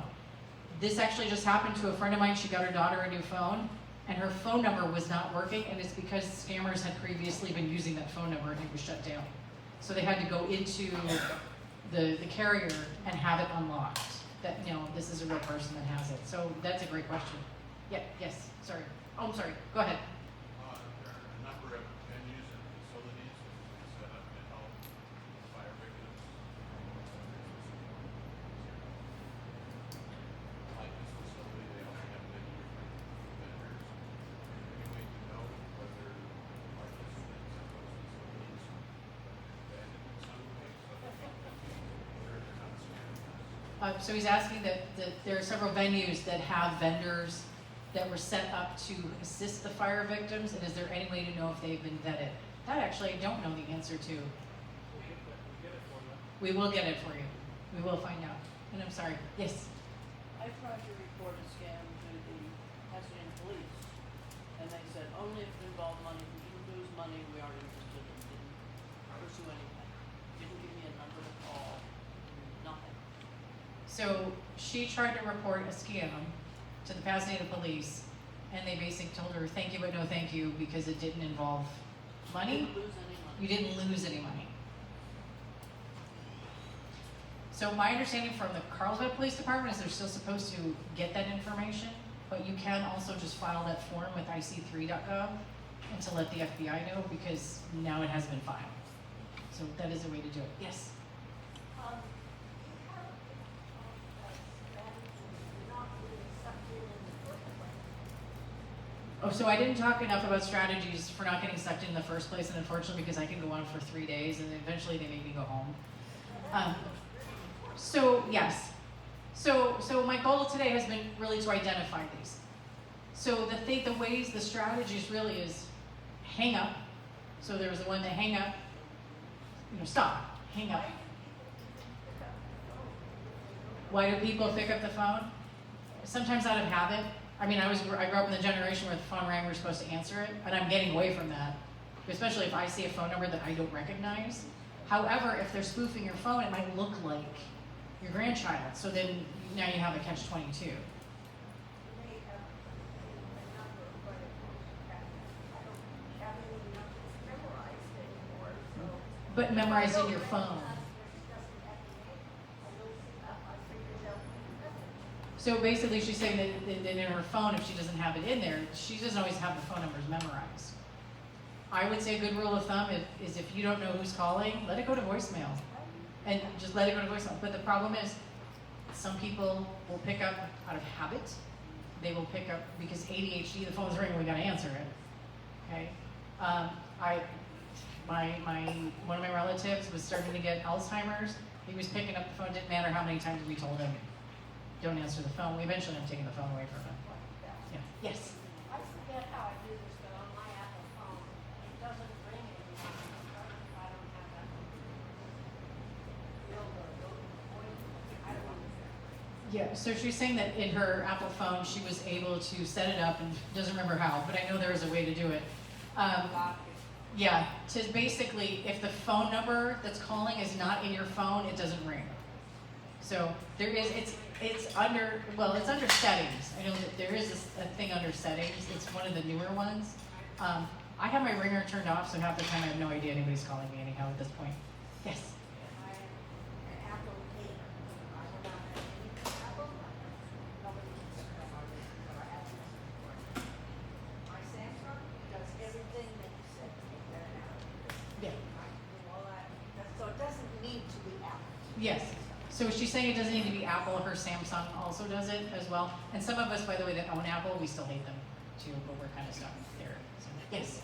This actually just happened to a friend of mine. She got her daughter a new phone, and her phone number was not working, and it's because scammers had previously been using that phone number and it was shut down. So they had to go into the carrier and have it unlocked. That, you know, this is a real person that has it. So that's a great question. Yeah, yes, sorry. Oh, I'm sorry, go ahead. There are a number of venues and facilities set up to help fire victims. Like this facility, they also have many different vendors. Any way to know whether participants at those facilities abandoned in some way, so that they're not scamming us. So he's asking that there are several venues that have vendors that were set up to assist the fire victims, and is there any way to know if they've been vetted? That actually I don't know the answer to. We will get it for you. We will find out. And I'm sorry. Yes? I tried to report a scam to the Pasadena Police, and they said only if it involved money. If you lose money, we aren't interested in. Didn't pursue anything. Didn't give me a number to call. Nothing. So she tried to report a scam to the Pasadena Police, and they basically told her, thank you, but no thank you, because it didn't involve money. Didn't lose any money. You didn't lose any money. So my understanding from the Carrollville Police Department is they're still supposed to get that information, but you can also just file that form with ic3.gov and to let the FBI know, because now it has been filed. So that is a way to do it. Yes? Oh, so I didn't talk enough about strategies for not getting sucked in the first place, and unfortunately, because I can go on for 3 days, and eventually they make me go home. So yes, so my goal today has been really to identify these. So the strategies really is hang up. So there was the one that hang up, stop, hang up. Why do people pick up the phone? Sometimes out of habit. I mean, I grew up in the generation where the phone rang, we're supposed to answer it, and I'm getting away from that, especially if I see a phone number that I don't recognize. However, if they're spoofing your phone, it might look like your grandchild, so then now you have a catch-22. But memorized in your phone. So basically she's saying that in her phone, if she doesn't have it in there, she doesn't always have the phone numbers memorized. I would say a good rule of thumb is if you don't know who's calling, let it go to voicemail. And just let it go to voicemail. But the problem is, some people will pick up out of habit. They will pick up because ADHD, the phone's ringing, we gotta answer it. Okay? One of my relatives was starting to get Alzheimer's. He was picking up the phone, didn't matter how many times we told him, don't answer the phone. We eventually ended up taking the phone away from him. Yeah. Yes? I forget how I do this, but on my Apple phone, it doesn't ring anymore if I don't have that. I don't understand. Yeah, so she's saying that in her Apple phone, she was able to set it up and doesn't remember how, but I know there is a way to do it. Yeah, to basically, if the phone number that's calling is not in your phone, it doesn't ring. So there is, it's under settings. I know that there is a thing under settings. It's one of the newer ones. I have my ringer turned off, so half the time I have no idea anybody's calling me anyhow at this point. Yes? My Samsung does everything that you said. Yeah. So it doesn't need to be Apple. Yes. So she's saying it doesn't need to be Apple. Her Samsung also does it as well. And some of us, by the way, that own Apple, we still hate them too, but we're kind of stuck there. So, yes.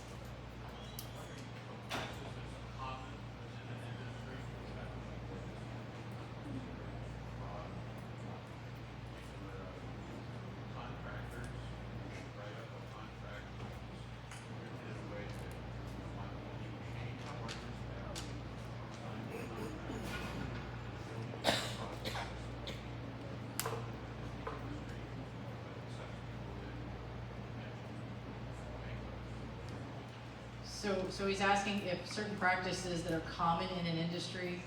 So he's asking if certain practices that are common in an industry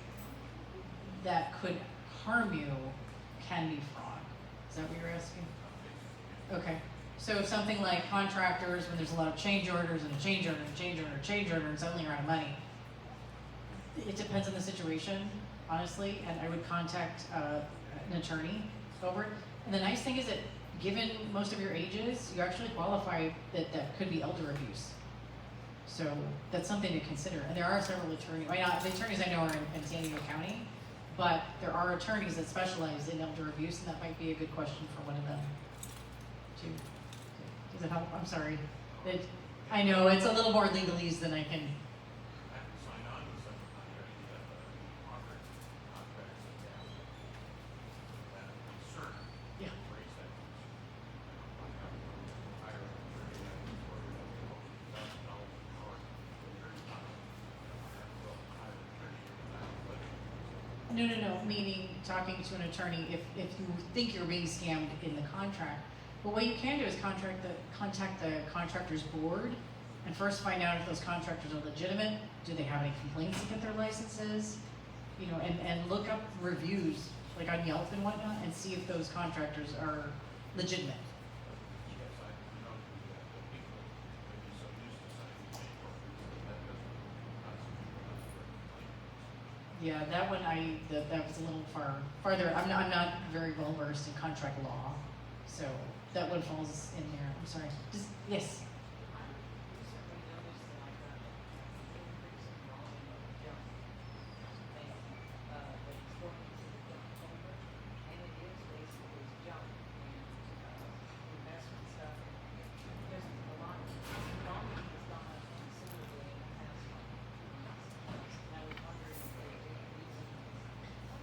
that could harm you can be fraud. Is that what you're asking? Okay. So something like contractors, when there's a lot of change orders and a change order and a change order and a change order and suddenly you're out of money. It depends on the situation, honestly, and I would contact an attorney over it. And the nice thing is that given most of your ages, you actually qualify that could be elder abuse. So that's something to consider. And there are several attorneys, the attorneys I know are in San Diego County, but there are attorneys that specialize in elder abuse, and that might be a good question for one of them. Does it help? I'm sorry. I know it's a little more legalese than I can. Yeah. No. Meaning talking to an attorney if you think you're being scammed in the contract. But what you can do is contact the contractor's board and first find out if those contractors are legitimate. Do they have any complaints to get their licenses? You know, and look up reviews like on Yelp and whatnot and see if those contractors are legitimate. Yeah, that one that was a little farther. I'm not very well versed in contract law, so that one falls in there. I'm sorry. Yes.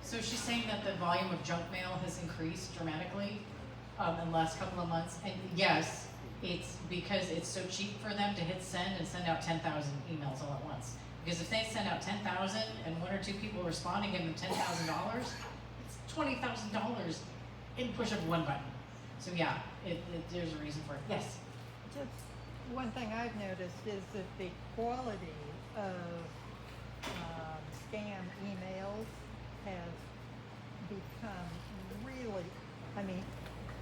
So she's saying that the volume of junk mail has increased dramatically in the last couple of months. And yes, it's because it's so cheap for them to hit send and send out 10,000 emails all at once. Because if they send out 10,000 and one or two people respond and give them $10,000, it's $20,000 in push of one button. So yeah, there's a reason for it. Yes? Just one thing I've noticed is that the quality of scam emails has become really, I mean,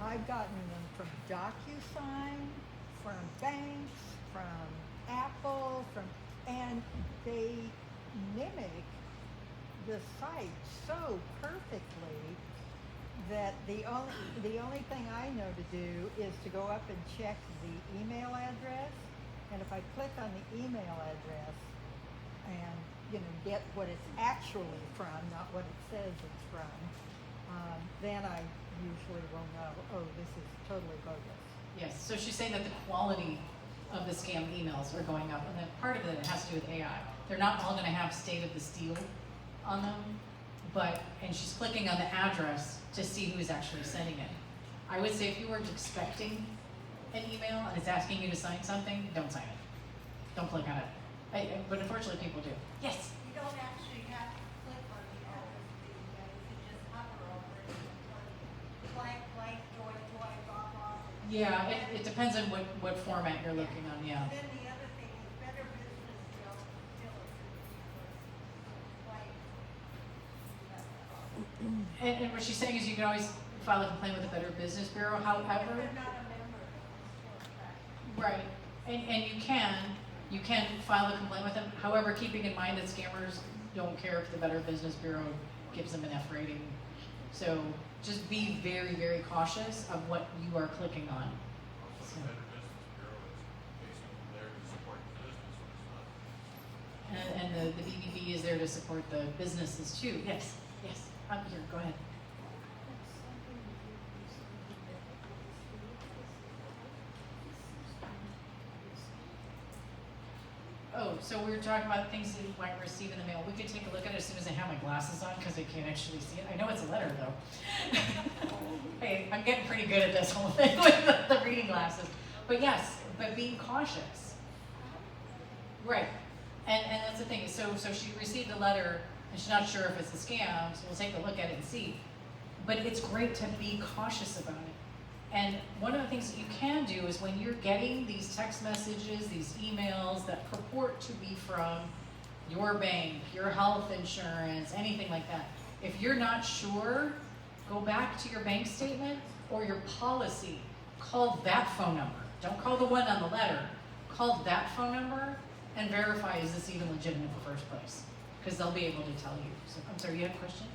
I've gotten them from DocuSign, from banks, from Apple, and they mimic the site so perfectly that the only thing I know to do is to go up and check the email address, and if I click on the email address and get what it's actually from, not what it says it's from, then I usually will know, oh, this is totally bogus. Yes, so she's saying that the quality of the scam emails are going up, and that part of it has to do with AI. They're not all going to have state of the steal on them, and she's clicking on the address to see who's actually sending it. I would say if you weren't expecting an email and it's asking you to sign something, don't sign it. Don't click on it. But unfortunately, people do. Yes? You don't actually have to click on the address, you can just hover over it and tell you blank, joy, blah, blah. Yeah, it depends on what format you're looking on, yeah. And then the other thing is Better Business Bureau And what she's saying is you can always file a complaint with the Better Business Bureau, however. they're not a member of the Right, and you can file a complaint with them. However, keeping in mind that scammers don't care if the Better Business Bureau gives them an F rating. So just be very, very cautious of what you are clicking on. So. And the BBB is there to support the businesses too. Yes, up here, go ahead. Oh, so we were talking about things that you might receive in the mail. We could take a look at it as soon as I have my glasses on because I can't actually see it. I know it's a letter though. Hey, I'm getting pretty good at this whole thing with the reading glasses. But yes, but being cautious. Right, and that's the thing. So she received a letter and she's not sure if it's a scam, so we'll take a look at it and see. But it's great to be cautious about it. And one of the things that you can do is when you're getting these text messages, these emails that purport to be from your bank, your health insurance, anything like that, if you're not sure, go back to your bank statement or your policy. Call that phone number. Don't call the one on the letter. Call that phone number and verify, is this even legitimate in the first place? Because they'll be able to tell you. So, I'm sorry, you have a question?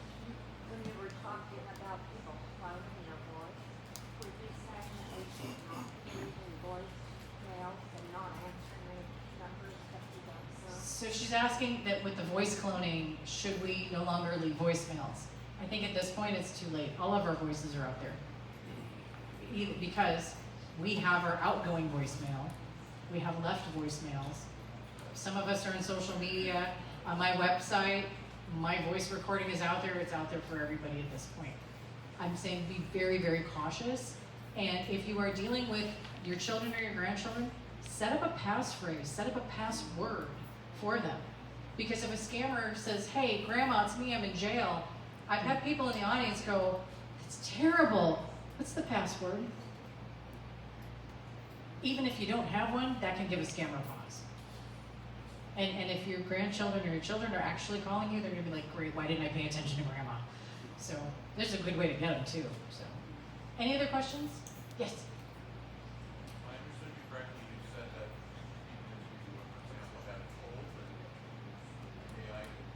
When you were talking about people cloning your voice, were you saying that we should not be using voicemail and not answering the numbers that you don't know? So she's asking that with the voice cloning, should we no longer leave voicemails? I think at this point it's too late. All of our voices are out there. Because we have our outgoing voicemail, we have left voicemails. Some of us are in social media. On my website, my voice recording is out there. It's out there for everybody at this point. I'm saying be very, very cautious. And if you are dealing with your children or your grandchildren, set up a passphrase, set up a password for them. Because if a scammer says, hey, grandma, it's me, I'm in jail, I've had people in the audience go, it's terrible. What's the password? Even if you don't have one, that can give a scammer pause. And if your grandchildren or your children are actually calling you, they're gonna be like, great, why didn't I pay attention to grandma? So there's a good way to get them too. So, any other questions? Yes. If I understood you correctly, you said that even if you, for example, had a cold, that AI could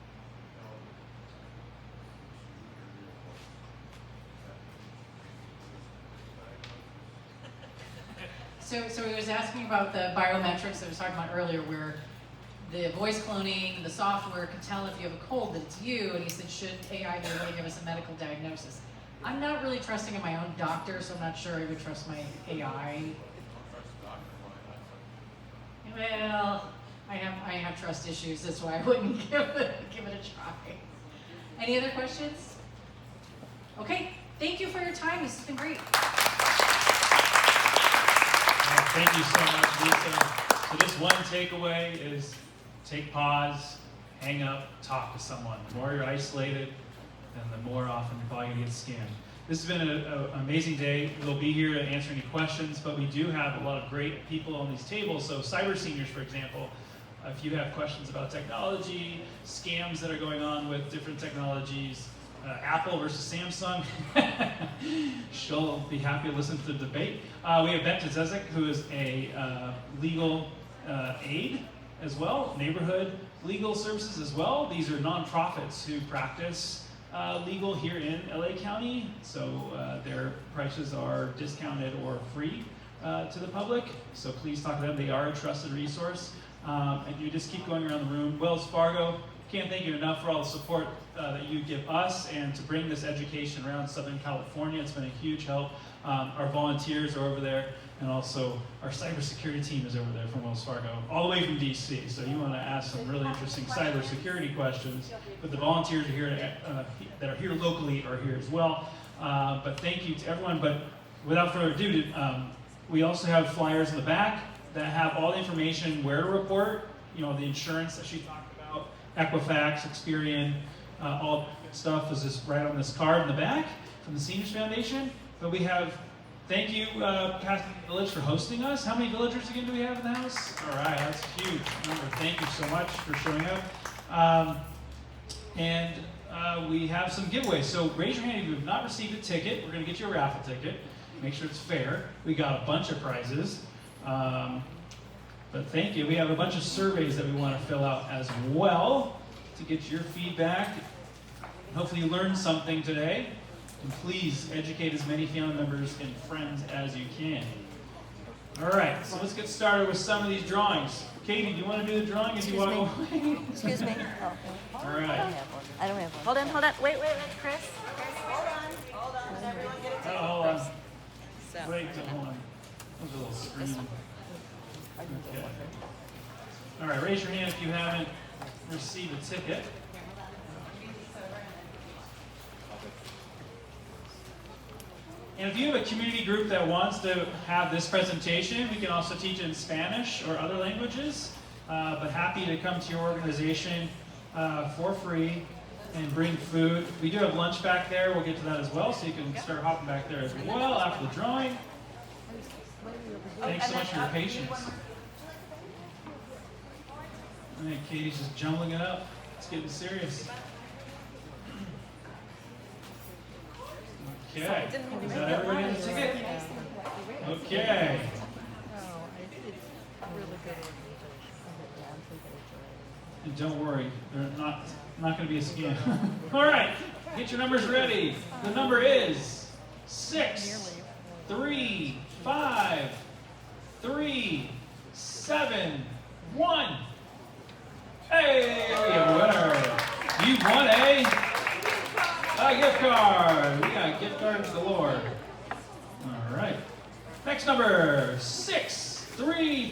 tell that it's you or your voice. So he was asking about the biometrics that I was talking about earlier, where the voice cloning, the software can tell if you have a cold that it's you, and he said, should AI be able to give us a medical diagnosis? I'm not really trusting in my own doctor, so I'm not sure I would trust my AI. Well, I have trust issues, that's why I wouldn't give it a try. Any other questions? Okay, thank you for your time, this has been great. Thank you so much, Lisa. So this one takeaway is take pause, hang up, talk to someone. The more you're isolated, then the more often you're probably going to get scammed. This has been an amazing day. We'll be here to answer any questions, but we do have a lot of great people on these tables. So cyber seniors, for example, if you have questions about technology, scams that are going on with different technologies, Apple versus Samsung, she'll be happy to listen to the debate. We have Ben Tazezek, who is a legal aid as well, neighborhood legal services as well. These are nonprofits who practice legal here in LA County, so their prices are discounted or free to the public, so please talk to them. They are a trusted resource. And you just keep going around the room. Wells Fargo, can't thank you enough for all the support that you give us and to bring this education around Southern California. It's been a huge help. Our volunteers are over there, and also our cybersecurity team is over there from Wells Fargo, all the way from DC. So you want to ask some really interesting cybersecurity questions, but the volunteers are here that are here locally are here as well. But thank you to everyone. But without further ado, we also have flyers in the back that have all the information where to report, you know, the insurance that she talked about, Equifax, Experian, all that good stuff is just right on this card in the back from the Seniors Foundation. But we have, thank you, Pasadena Village, for hosting us. How many villagers again do we have in the house? All right, that's a huge number. Thank you so much for showing up. We have some giveaways. So raise your hand if you have not received a ticket. We're going to get you a raffle ticket. Make sure it's fair. We got a bunch of prizes. But thank you. We have a bunch of surveys that we want to fill out as well to get your feedback. Hopefully you learned something today. And please educate as many family members and friends as you can. All right, so let's get started with some of these drawings. Katie, do you want to do the drawing if you want to go? Excuse me. Oh. All right. I don't have one. Hold on. Wait, Chris. Hold on, does everyone get a ticket? Hold on. So, Wait, hold on. There's a little screen. Okay. All right, raise your hand if you haven't received a ticket. And if you have a community group that wants to have this presentation, we can also teach it in Spanish or other languages. But happy to come to your organization for free and bring food. We do have lunch back there. We'll get to that as well, so you can start hopping back there as well after the drawing. Thanks so much for your patience. All right, Katie's just jumbling it up. It's getting serious. Okay. Is that everybody in the ticket? Okay. And don't worry, they're not going to be a scam. All right, get your numbers ready. The number is 6, 3, 5, 3, 7, 1. Hey, we have a winner. You won a gift card. We got gift cards galore. All right. Next number, 6, 3,